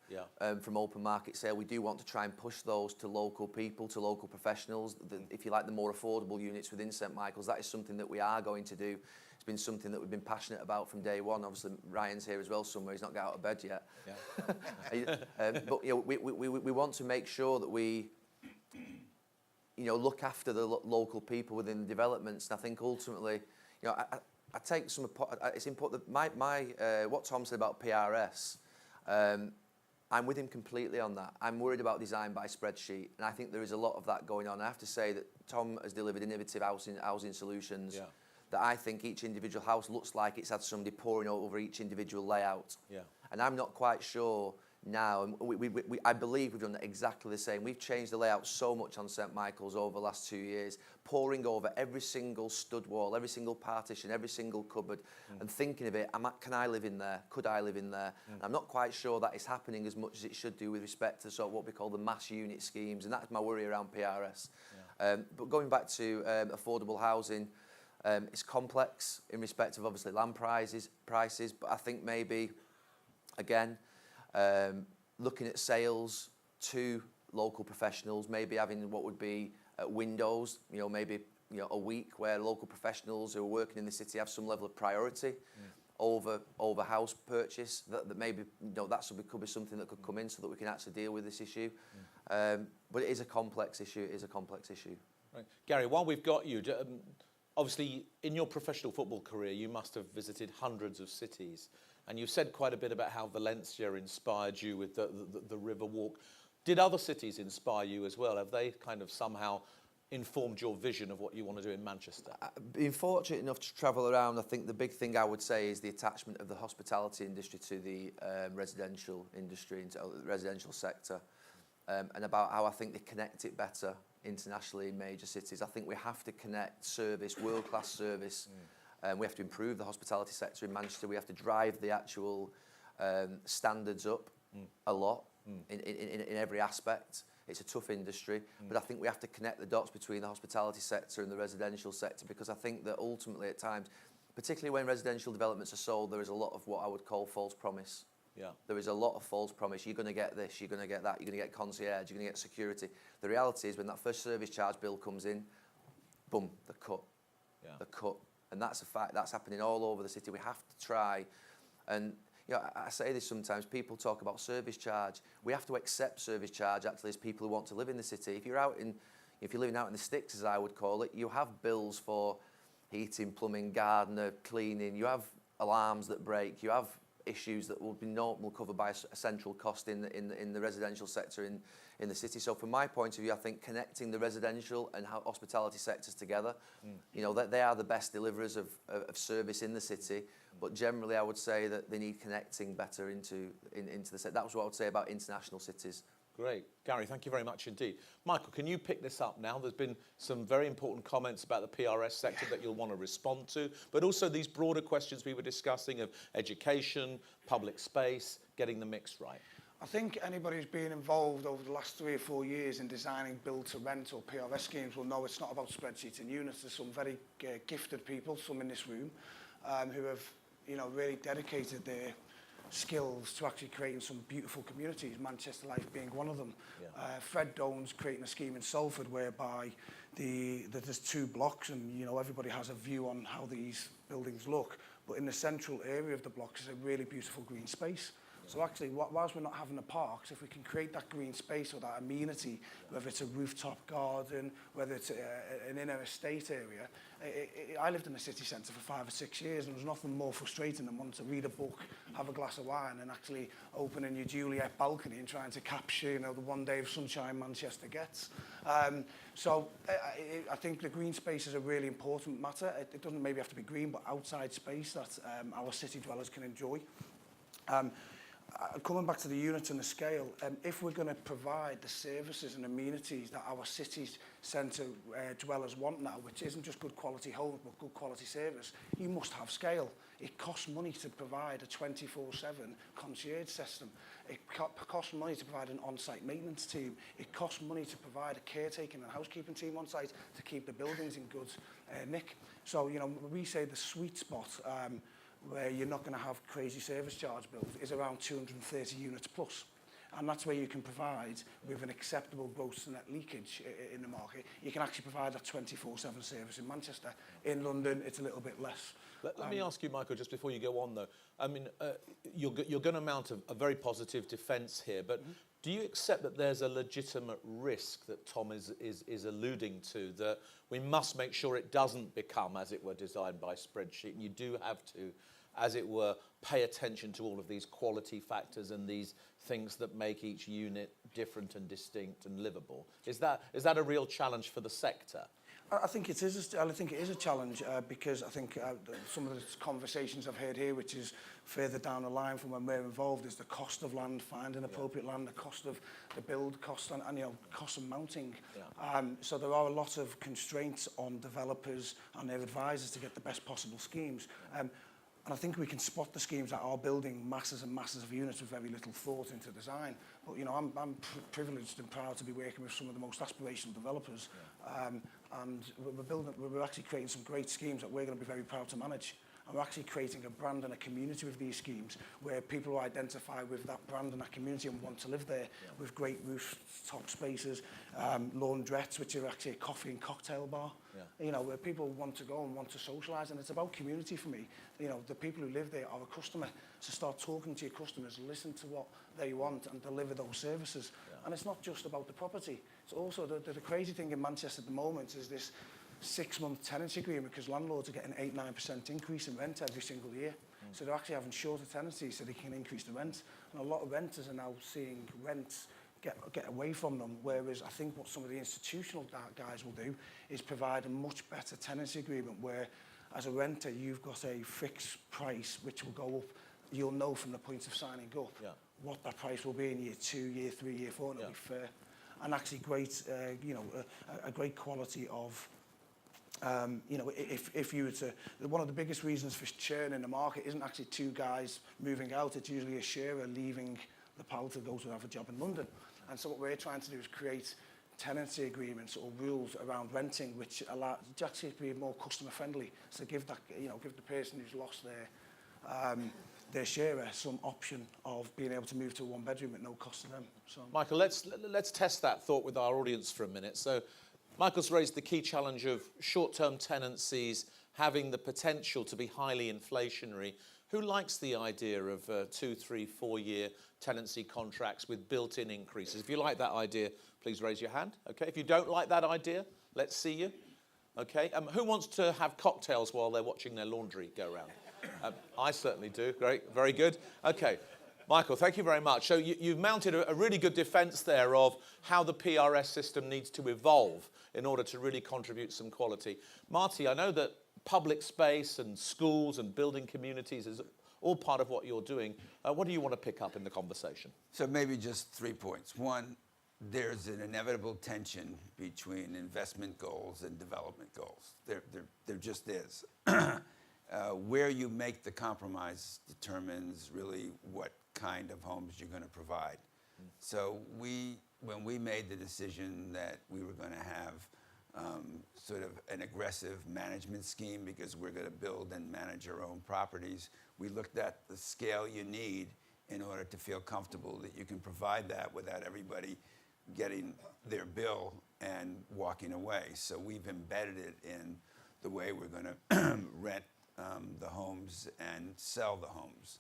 from open market sale. We do want to try and push those to local people, to local professionals. If you like, the more affordable units within St Michael's, that is something that we are going to do. It's been something that we've been passionate about from day one. Obviously, Ryan's here as well somewhere. He's not got out of bed yet. But we want to make sure that we look after the local people within the developments. And I think ultimately, I take some. It's important that what Tom said about PRS. I'm with him completely on that. I'm worried about design by spreadsheet, and I think there is a lot of that going on. I have to say that Tom has delivered innovative housing solutions. That I think each individual house looks like it's had somebody pouring over each individual layout. And I'm not quite sure now, and I believe we've done exactly the same. We've changed the layout so much on St Michael's over the last 2 years, pouring over every single stud wall, every single partition, every single cupboard, and thinking of it, can I live in there? Could I live in there? I'm not quite sure that is happening as much as it should do with respect to sort of what we call the mass unit schemes, and that's my worry around PRS. But going back to affordable housing, it's complex in respect of obviously land prices, but I think maybe, again, looking at sales to local professionals, maybe having what would be windows, maybe a week where local professionals who are working in the city have some level of priority over house purchase. That maybe could be something that could come in so that we can actually deal with this issue. But it is a complex issue. It is a complex issue. Right. Gary, while we've got you, obviously in your professional football career, you must have visited hundreds of cities, and you've said quite a bit about how Valencia inspired you with the river walk. Did other cities inspire you as well? Have they kind of somehow informed your vision of what you want to do in Manchester? Being fortunate enough to travel around, I think the big thing I would say is the attachment of the hospitality industry to the residential industry, into the residential sector, and about how I think they connect it better internationally in major cities. I think we have to connect service, world-class service. We have to improve the hospitality sector in Manchester. We have to drive the actual standards up a lot in every aspect. It's a tough industry, but I think we have to connect the dots between the hospitality sector and the residential sector, because I think that ultimately at times, particularly when residential developments are sold, there is a lot of what I would call false promise. Yeah. There is a lot of false promise. You're going to get this, you're going to get that, you're going to get concierge, you're going to get security. The reality is when that first service charge bill comes in, boom, they're cut. Yeah. They're cut. And that's a fact. That's happening all over the city. We have to try. And I say this sometimes. People talk about service charge. We have to accept service charge actually as people who want to live in the city. If you're living out in the sticks, as I would call it, you have bills for heating, plumbing, gardener, cleaning. You have alarms that break. You have issues that will be covered by a central cost in the residential sector in the city. So from my point of view, I think connecting the residential and hospitality sectors together, that they are the best deliverers of service in the city. But generally, I would say that they need connecting better into the sector. That was what I would say about international cities. Great. Gary, thank you very much indeed. Michael, can you pick this up now? There's been some very important comments about the PRS sector that you'll want to respond to, but also these broader questions we were discussing of education, public space, getting the mix right. I think anybody who's been involved over the last 3 or 4 years in designing build-to-rent or PRS schemes will know it's not about spreadsheets and units. There's some very gifted people, some in this room, who have really dedicated their skills to actually creating some beautiful communities, Manchester Life being one of them. Yeah. Fred Doan's creating a scheme in Salford whereby there's 2 blocks and everybody has a view on how these buildings look, but in the central area of the blocks is a really beautiful green space. So actually, whilst we're not having the parks, if we can create that green space or that amenity, whether it's a rooftop garden, whether it's an inner estate area. I lived in the city centre for 5 or 6 years, and there was nothing more frustrating than wanting to read a book, have a glass of wine, and actually opening your Juliet balcony and trying to capture, the one day of sunshine Manchester gets. So I think the green space is a really important matter. It doesn't maybe have to be green, but outside space that our city dwellers can enjoy. Coming back to the units and the scale, if we're going to provide the services and amenities that our city centre dwellers want now, which isn't just good quality homes but good quality service, you must have scale. It costs money to provide a 24/7 concierge system. It costs money to provide an on-site maintenance team. It costs money to provide a caretaking and housekeeping team on site to keep the buildings in good nick. So, we say the sweet spot where you're not going to have crazy service charge bills is around 230 units plus. And that's where you can provide, with an acceptable gross to net leakage in the market, you can actually provide that 24/7 service in Manchester. In London, it's a little bit less. Let me ask you, Michael, just before you go on, though. I mean, you're going to mount a very positive defence here, but do you accept that there's a legitimate risk that Tom is alluding to, that we must make sure it doesn't become, as it were, designed by spreadsheet, and you do have to, as it were, pay attention to all of these quality factors and these things that make each unit different and distinct and livable? Is that a real challenge for the sector? I think it is. I think it is a challenge because I think some of the conversations I've heard here, which is further down the line from when we're involved, is the cost of land, finding appropriate land, the cost of the build cost, and cost of mounting. Yeah. So there are a lot of constraints on developers and their advisors to get the best possible schemes. And I think we can spot the schemes that are building masses and masses of units with very little thought into design. But I'm privileged and proud to be working with some of the most aspirational developers, and we're actually creating some great schemes that we're going to be very proud to manage. And we're actually creating a brand and a community with these schemes where people who identify with that brand and that community and want to live there with great rooftop spaces, laundrettes, which are actually a coffee and cocktail bar, you know, where people want to go and want to socialise. And it's about community for me. You know, the people who live there are a customer. So start talking to your customers, listen to what they want and deliver those services. And it's not just about the property. It's also the crazy thing in Manchester at the moment is this 6-month tenancy agreement, because landlords are getting 8-9% increase in rent every single year. So they're actually having shorter tenancies so they can increase the rent. And a lot of renters are now seeing rents get away from them, whereas I think what some of the institutional guys will do is provide a much better tenancy agreement where, as a renter, you've got a fixed price which will go up. You'll know from the point of signing up what that price will be in year 2, year 3, year 4, and it'll be fair. And actually great, you know, a great quality of, you know, if you were to, one of the biggest reasons for churn in the market isn't actually 2 guys moving out, it's usually a sharer leaving the pal to go to have a job in London. And so what we're trying to do is create tenancy agreements or rules around renting which allow to actually be more customer friendly. So give that, you know, give the person who's lost their sharer some option of being able to move to a 1-bedroom at no cost to them. So, Michael, let's test that thought with our audience for a minute. So Michael's raised the key challenge of short-term tenancies having the potential to be highly inflationary. Who likes the idea of 2, 3, 4-year tenancy contracts with built-in increases? If you like that idea, please raise your hand. Okay. If you don't like that idea, let's see you. Okay. Who wants to have cocktails while they're watching their laundry go around? I certainly do. Great. Very good. Okay. Michael, thank you very much. So you've mounted a really good defence there of how the PRS system needs to evolve in order to really contribute some quality. Marty, I know that public space and schools and building communities is all part of what you're doing. What do you want to pick up in the conversation? So maybe just 3 points. One, there's an inevitable tension between investment goals and development goals. There just is. Where you make the compromise determines really what kind of homes you're going to provide. So when we made the decision that we were going to have sort of an aggressive management scheme because we're going to build and manage our own properties, we looked at the scale you need in order to feel comfortable that you can provide that without everybody getting their bill and walking away. So we've embedded it in the way we're going to rent the homes and sell the homes.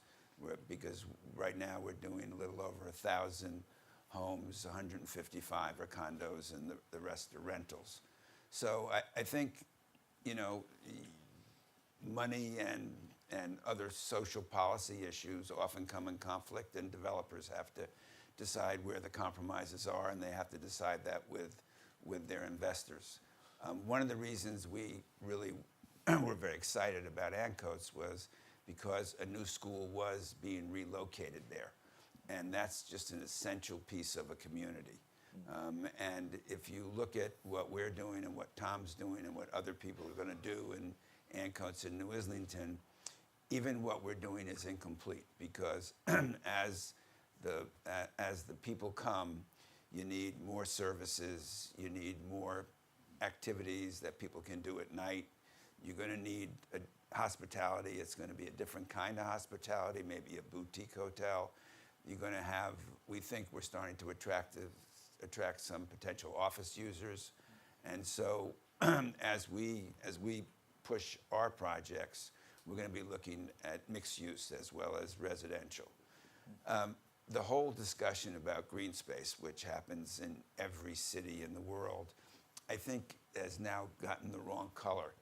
Because right now we're doing a little over 1,000 homes, 155 are condos, and the rest are rentals. So I think, you know, money and other social policy issues often come in conflict, and developers have to decide where the compromises are, and they have to decide that with their investors. One of the reasons we really were very excited about Ancoats was because a new school was being relocated there. And that's just an essential piece of a community. And if you look at what we're doing and what Tom's doing and what other people are going to do in Ancoats and New Islington, even what we're doing is incomplete because as the people come, you need more services, you need more activities that people can do at night. You're going to need hospitality. It's going to be a different kind of hospitality, maybe a boutique hotel. You're going to have, we think we're starting to attract some potential office users. And so as we push our projects, we're going to be looking at mixed use as well as residential. The whole discussion about green space, which happens in every city in the world, I think has now gotten the wrong color.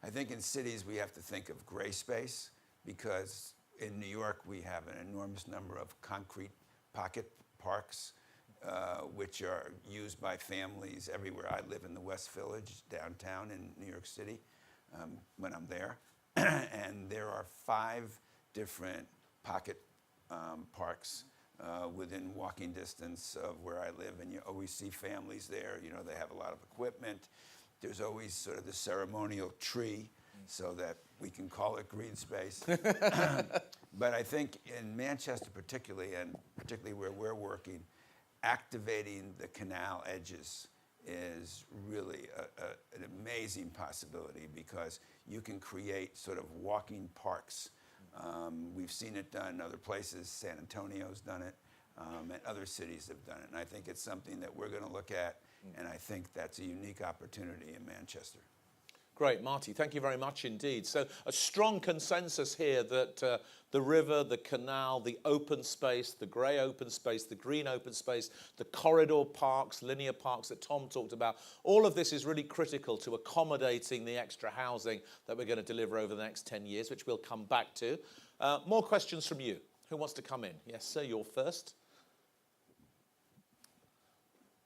I think in cities we have to think of gray space because in New York we have an enormous number of concrete pocket parks which are used by families everywhere. I live in the West Village downtown in New York City when I'm there. And there are 5 different pocket parks within walking distance of where I live, and you always see families there. You know, they have a lot of equipment. There's always sort of the ceremonial tree so that we can call it green space. But I think in Manchester particularly, and particularly where we're working, activating the canal edges is really an amazing possibility, because you can create sort of walking parks. We've seen it done in other places. San Antonio's done it, and other cities have done it. And I think it's something that we're going to look at, and I think that's a unique opportunity in Manchester. Great, Marty, thank you very much indeed. So a strong consensus here that the river, the canal, the open space, the grey open space, the green open space, the corridor parks, linear parks that Tom talked about, all of this is really critical to accommodating the extra housing that we're going to deliver over the next 10 years, which we'll come back to. More questions from you. Who wants to come in? Yes, sir, you're first.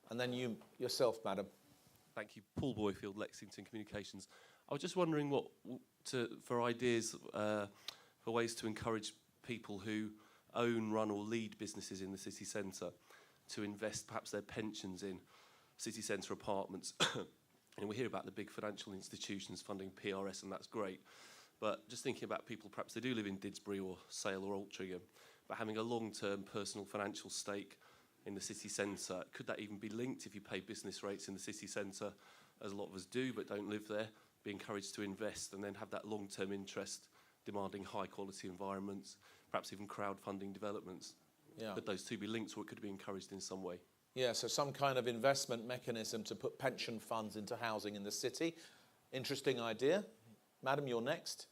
And then you yourself, madam. Thank you. Paul Boyfield, Lexington Communications. I was just wondering for ideas for ways to encourage people who own, run or lead businesses in the city centre to invest perhaps their pensions in city centre apartments. And we hear about the big financial institutions funding PRS, and that's great. But just thinking about people, perhaps they do live in Didsbury or Sale or Altrincham, but having a long-term personal financial stake in the city centre, could that even be linked if you pay business rates in the city centre, as a lot of us do but don't live there, be encouraged to invest and then have that long-term interest demanding high-quality environments, perhaps even crowdfunding developments? Yeah. Could those two be linked, or could it be encouraged in some way? Yeah, so some kind of investment mechanism to put pension funds into housing in the city. Interesting idea. Madam, you're next.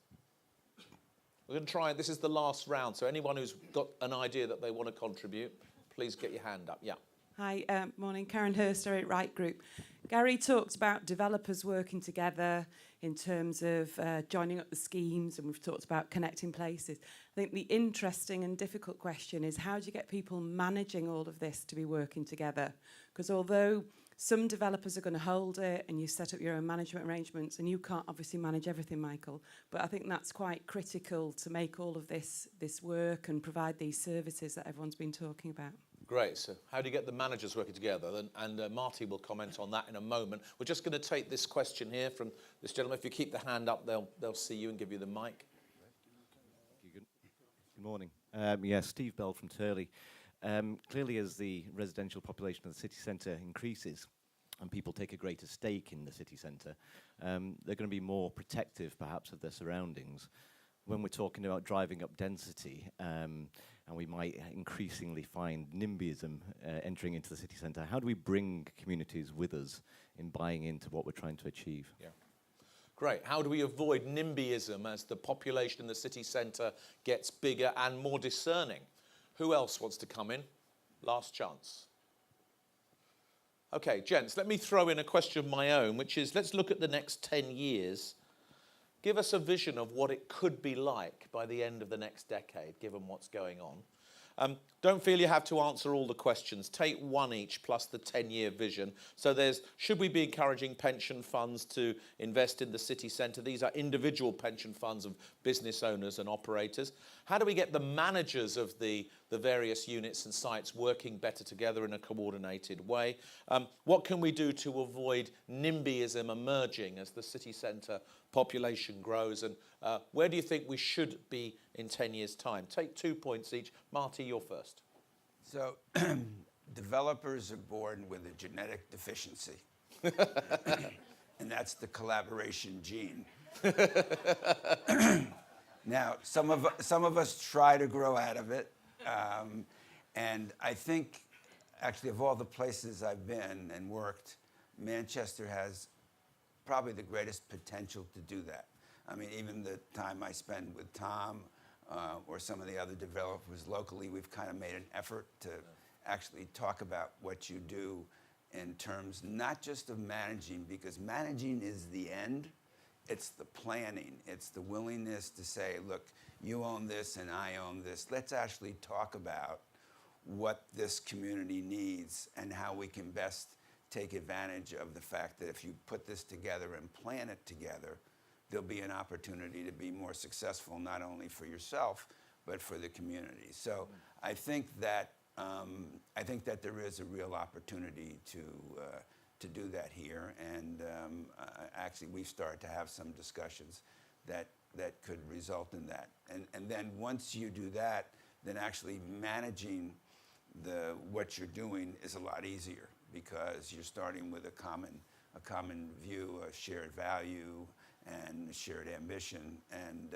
We're going to try, this is the last round, so anyone who's got an idea that they want to contribute, please get your hand up. Yeah. Hi, morning. Karen Hurster at Right Group. Gary talked about developers working together in terms of joining up the schemes, and we've talked about connecting places. I think the interesting and difficult question is, how do you get people managing all of this to be working together? Because although some developers are going to hold it and you set up your own management arrangements, and you can't obviously manage everything, Michael, but I think that's quite critical to make all of this work and provide these services that everyone's been talking about. Great. So how do you get the managers working together? And Marty will comment on that in a moment. We're just going to take this question here from this gentleman. If you keep the hand up, they'll see you and give you the mic. Good morning. Yes, Steve Bell from Turley. Clearly, as the residential population of the city centre increases and people take a greater stake in the city centre, they're going to be more protective, perhaps, of their surroundings. When we're talking about driving up density, and we might increasingly find NIMBYism entering into the city centre, how do we bring communities with us in buying into what we're trying to achieve? Yeah. Great. How do we avoid NIMBYism as the population in the city centre gets bigger and more discerning? Who else wants to come in? Last chance. Okay, gents, let me throw in a question of my own, which is, let's look at the next 10 years. Give us a vision of what it could be like by the end of the next decade, given what's going on. Don't feel you have to answer all the questions. Take one each plus the 10-year vision. So there's, should we be encouraging pension funds to invest in the city centre? These are individual pension funds of business owners and operators. How do we get the managers of the various units and sites working better together in a coordinated way? What can we do to avoid NIMBYism emerging as the city centre population grows? And where do you think we should be in 10 years' time? Take 2 points each. Marty, you're first. So developers are born with a genetic deficiency, and that's the collaboration gene. Now, some of us try to grow out of it, and I think, actually, of all the places I've been and worked, Manchester has probably the greatest potential to do that. I mean, even the time I spend with Tom or some of the other developers locally, we've kind of made an effort to actually talk about what you do in terms not just of managing, because managing is the end. It's the planning. It's the willingness to say, look, you own this and I own this. Let's actually talk about what this community needs and how we can best take advantage of the fact that if you put this together and plan it together, there'll be an opportunity to be more successful, not only for yourself, but for the community. So I think that there is a real opportunity to do that here, and actually we've started to have some discussions that could result in that. And then once you do that, then actually managing what you're doing is a lot easier, because you're starting with a common view, a shared value, and a shared ambition. And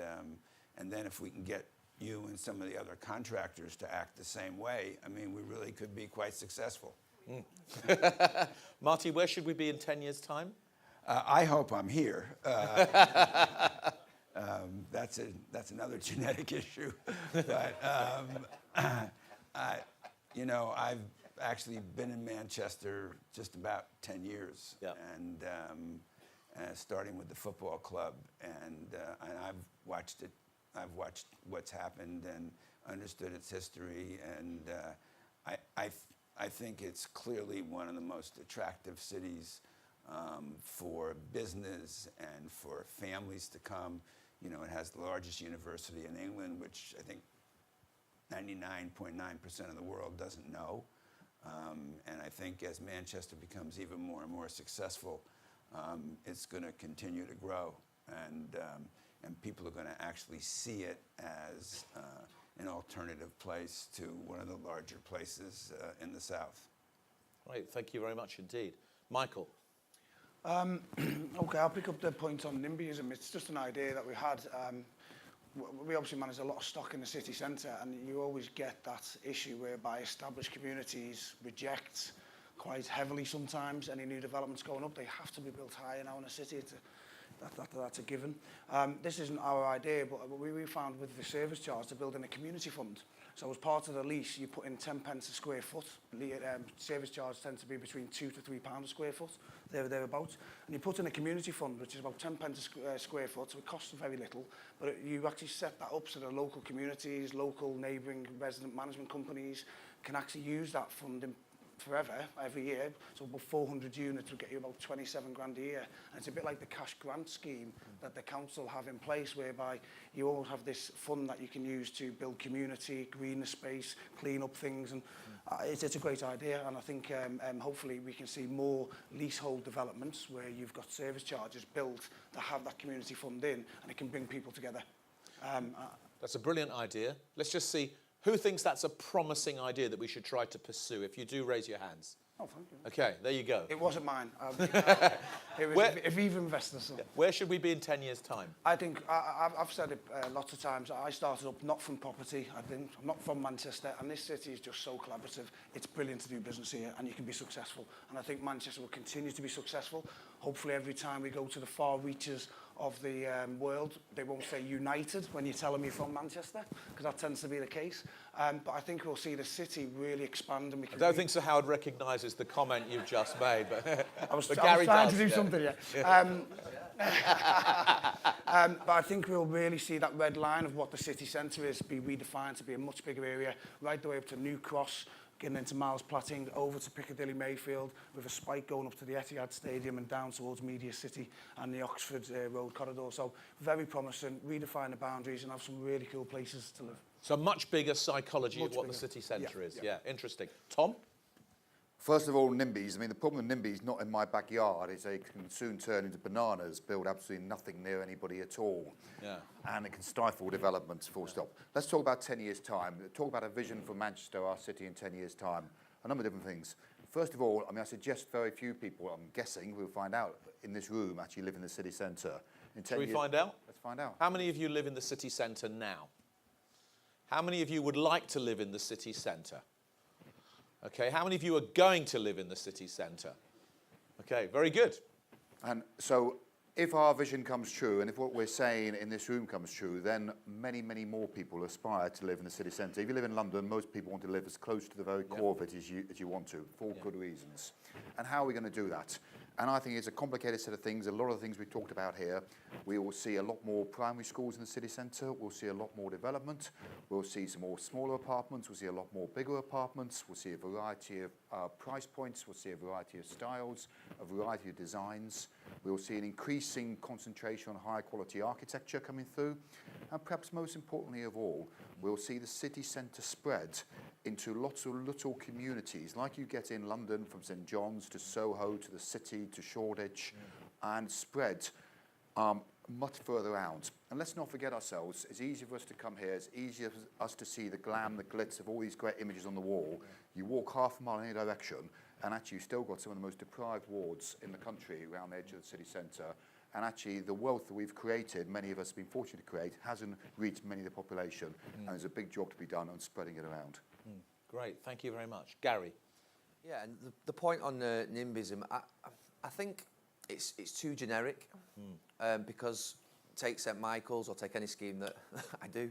then if we can get you and some of the other contractors to act the same way, I mean, we really could be quite successful. Marty, where should we be in 10 years' time? I hope I'm here. That's another genetic issue. But, you know, I've actually been in Manchester just about 10 years. Yeah. And starting with the football club. And I've watched it. I've watched what's happened and understood its history. And I think it's clearly one of the most attractive cities for business and for families to come. You know, it has the largest university in England, which I think 99.9% of the world doesn't know. And I think as Manchester becomes even more and more successful, it's going to continue to grow. And people are going to actually see it as an alternative place to one of the larger places in the South. Right, thank you very much indeed. Michael. Okay, I'll pick up the point on NIMBYism. It's just an idea that we had. We obviously manage a lot of stock in the city centre, and you always get that issue whereby established communities reject quite heavily sometimes any new developments going up. They have to be built higher now in a city. That's a given. This isn't our idea, but we found with the service charge to build in a community fund. So as part of the lease, you put in 10 pence a square foot. Service charge tends to be between £2 to £3 a square foot, thereabouts. And you put in a community fund, which is about 10 pence a square foot, so it costs very little. But you actually set that up so that local communities, local neighbouring resident management companies can actually use that funding forever, every year. So about 400 units will get you about 27 grand a year. And it's a bit like the cash grant scheme that the council have in place, whereby you all have this fund that you can use to build community, green the space, clean up things. And it's a great idea. And I think hopefully we can see more leasehold developments where you've got service charges built that have that community fund in, and it can bring people together. That's a brilliant idea. Let's just see. Who thinks that's a promising idea that we should try to pursue? If you do, raise your hands. Oh, thank you. Okay, there you go. It wasn't mine. It was Aviva Investors. Where should we be in 10 years' time? I think, I've said it lots of times, I started up not from property, I'm not from Manchester, and this city is just so collaborative. It's brilliant to do business here, and you can be successful. And I think Manchester will continue to be successful. Hopefully every time we go to the far reaches of the world, they won't say united when you tell them you're from Manchester, because that tends to be the case. But I think we'll see the city really expand. And we can I don't think Sir Howard recognises the comment you've just made, but, I was Gary trying does, to do something, yeah. But I think we'll really see that red line of what the city centre is be redefined to be a much bigger area, right the way up to New Cross, getting into Miles Platting, over to Piccadilly Mayfield, with a spike going up to the Etihad Stadium and down towards Media City and the Oxford Road corridor. So very promising, redefine the boundaries and have some really cool places to live. So much bigger psychology of what the city centre is. Yeah, interesting. Tom? First of all, NIMBYs. I mean, the problem with NIMBYs, not in my backyard, is they can soon turn into bananas, build absolutely nothing near anybody at all. Yeah. And it can stifle development, full stop. Let's talk about 10 years' time. Talk about a vision for Manchester, our city, in 10 years' time. A number of different things. First of all, I mean, I suggest very few people, I'm guessing, we'll find out, in this room actually live in the city centre. Shall we find out? Let's find out. How many of you live in the city centre now? How many of you would like to live in the city centre? Okay, how many of you are going to live in the city centre? Okay, very good. And so if our vision comes true, and if what we're saying in this room comes true, then many, many more people aspire to live in the city centre. If you live in London, most people want to live as close to the very core of it as you want to, for good reasons. And how are we going to do that? And I think it's a complicated set of things. A lot of the things we've talked about here, we will see a lot more primary schools in the city centre. We'll see a lot more development. We'll see some more smaller apartments. We'll see a lot more bigger apartments. We'll see a variety of price points. We'll see a variety of styles, a variety of designs. We'll see an increasing concentration on high quality architecture coming through. And perhaps most importantly of all, we'll see the city centre spread into lots of little communities, like you get in London, from St John's to Soho to the City to Shoreditch, and spread much further out. And let's not forget ourselves, it's easy for us to come here, it's easy for us to see the glam, the glitz of all these great images on the wall. You walk half a mile in any direction, and actually you've still got some of the most deprived wards in the country around the edge of the city centre. And actually the wealth that we've created, many of us have been fortunate to create, hasn't reached many of the population. And there's a big job to be done on spreading it around. Great, thank you very much. Gary? Yeah, and the point on NIMBYism, I think it's too generic because take St Michael's or take any scheme that I do.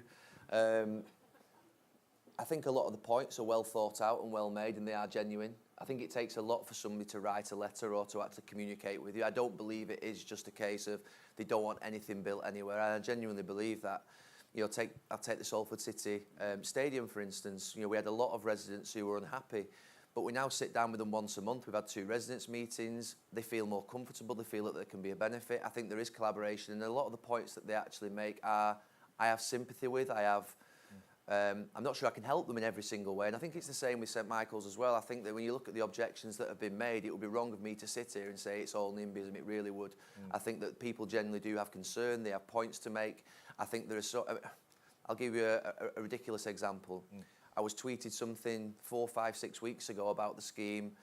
I think a lot of the points are well thought out and well made and they are genuine. I think it takes a lot for somebody to write a letter or to actually communicate with you. I don't believe it is just a case of they don't want anything built anywhere. I genuinely believe that. You know, I'll take the Salford City Stadium, for instance. You know, we had a lot of residents who were unhappy, but we now sit down with them once a month. We've had 2 residents' meetings. They feel more comfortable. They feel that there can be a benefit. I think there is collaboration, and a lot of the points that they actually make I have sympathy with. I'm not sure I can help them in every single way, and I think it's the same with St Michael's as well. I think that when you look at the objections that have been made, it would be wrong of me to sit here and say it's all NIMBYism. It really would. I think that people generally do have concern. They have points to make. I think there is I'll give you a ridiculous example. I was tweeted something 4, 5, 6 weeks ago about the scheme,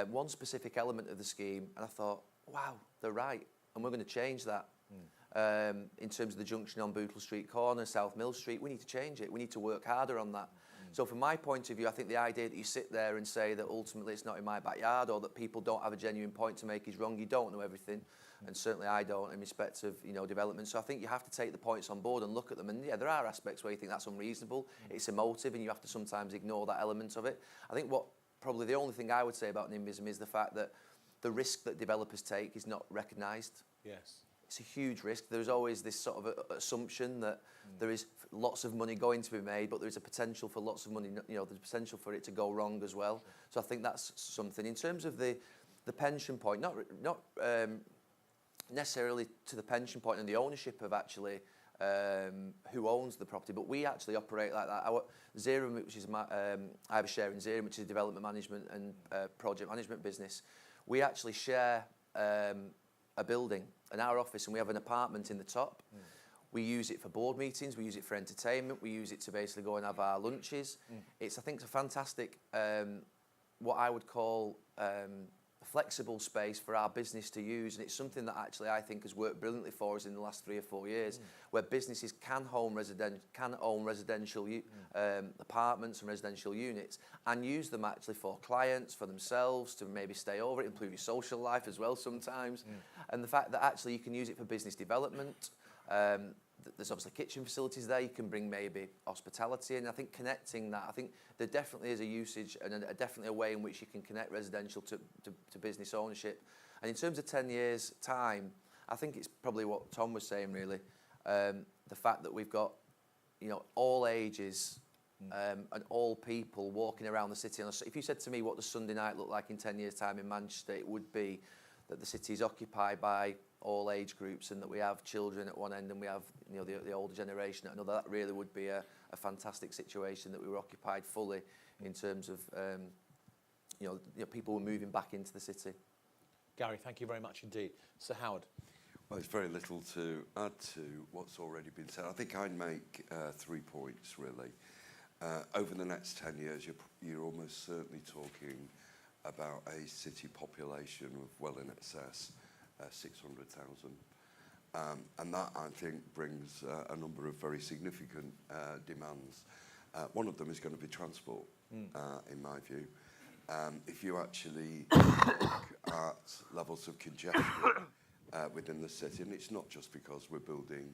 one specific element of the scheme, and I thought, wow, they're right, and we're going to change that. In terms of the junction on Bootle Street Corner, South Mill Street, we need to change it. We need to work harder on that. So from my point of view, I think the idea that you sit there and say that ultimately it's not in my backyard or that people don't have a genuine point to make is wrong. You don't know everything, and certainly I don't in respect of development. So I think you have to take the points on board and look at them. And yeah, there are aspects where you think that's unreasonable. It's emotive, and you have to sometimes ignore that element of it. I think probably the only thing I would say about NIMBYism is the fact that the risk that developers take is not recognised. Yes. It's a huge risk. There's always this sort of assumption that there is lots of money going to be made, but there is a potential for lots of money, there's potential for it to go wrong as well. So I think that's something. In terms of the pension point, not necessarily to the pension point and the ownership of actually who owns the property, but we actually operate like that. Our Zerum, which is I have a share in Zerum, which is a development management and project management business. We actually share a building, an our office, and we have an apartment in the top. We use it for board meetings, we use it for entertainment, we use it to basically go and have our lunches. I think it's a fantastic, what I would call flexible space for our business to use, and it's something that actually I think has worked brilliantly for us in the last 3 or 4 years, where businesses can own residential apartments and residential units and use them actually for clients, for themselves, to maybe stay over it, improve your social life as well sometimes. And the fact that actually you can use it for business development. There's obviously kitchen facilities there. You can bring maybe hospitality, and I think connecting that, I think there definitely is a usage and definitely a way in which you can connect residential to business ownership. And in terms of 10 years' time, I think it's probably what Tom was saying really. The fact that we've got, all ages and all people walking around the city. If you said to me what does Sunday night look like in 10 years' time in Manchester, it would be that the city is occupied by all age groups, and that we have children at one end and we have the older generation at another. That really would be a fantastic situation, that we were occupied fully in terms of people were moving back into the city. Gary, thank you very much indeed. Sir Howard. Well, there's very little to add to what's already been said. I think I'd make 3 points really. Over the next 10 years, you're almost certainly talking about a city population of well in excess 600,000. And that, I think, brings a number of very significant demands. One of them is going to be transport, in my view. If you actually look at levels of congestion within the city, and it's not just because we're building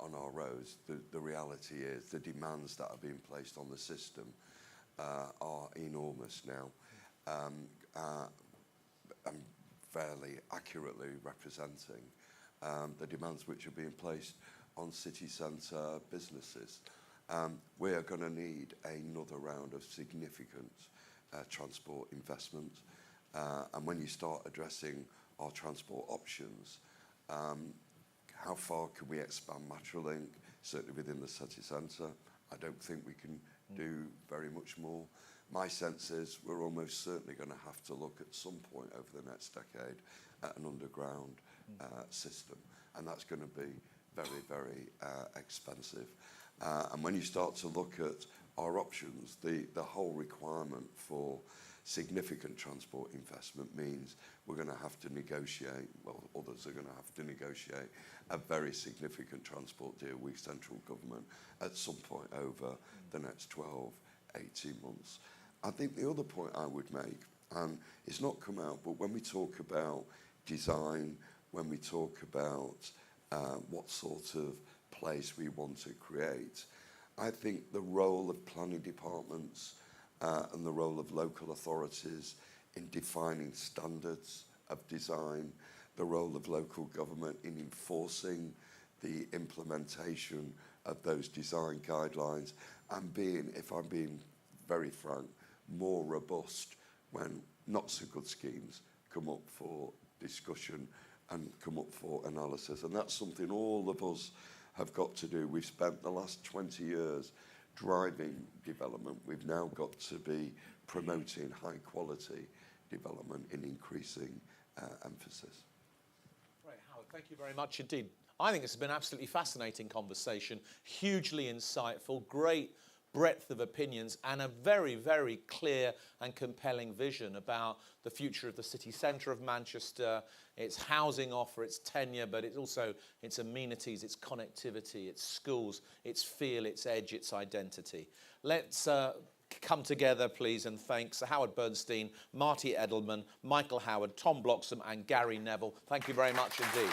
on our roads, the reality is the demands that are being placed on the system are enormous now. I'm fairly accurately representing the demands which are being placed on city centre businesses. We are going to need another round of significant transport investment. And when you start addressing our transport options, how far can we expand Metrolink, certainly within the city centre? I don't think we can do very much more. My sense is we're almost certainly going to have to look at some point over the next decade at an underground system. and that's going to be very, very expensive. And when you start to look at our options, the whole requirement for significant transport investment means we're going to have to negotiate, well, others are going to have to negotiate a very significant transport deal with central government at some point over the next 12, 18 months. I think the other point I would make, and it's not come out, but when we talk about design, when we talk about what sort of place we want to create, I think the role of planning departments and the role of local authorities in defining standards of design, the role of local government in enforcing the implementation of those design guidelines, and being, if I'm being very frank, more robust when not so good schemes come up for discussion and come up for analysis. And that's something all of us have got to do. We've spent the last 20 years driving development. We've now got to be promoting high quality development in increasing emphasis. Right, Howard, thank you very much indeed. I think this has been an absolutely fascinating conversation, hugely insightful, great breadth of opinions, and a very, very clear and compelling vision about the future of the city centre of Manchester, its housing offer, its tenure, but it's also its amenities, its connectivity, its schools, its feel, its edge, its identity. Let's come together, please, and thank Sir Howard Bernstein, Marty Edelman, Michael Howard, Tom Bloxham, and Gary Neville. Thank you very much indeed.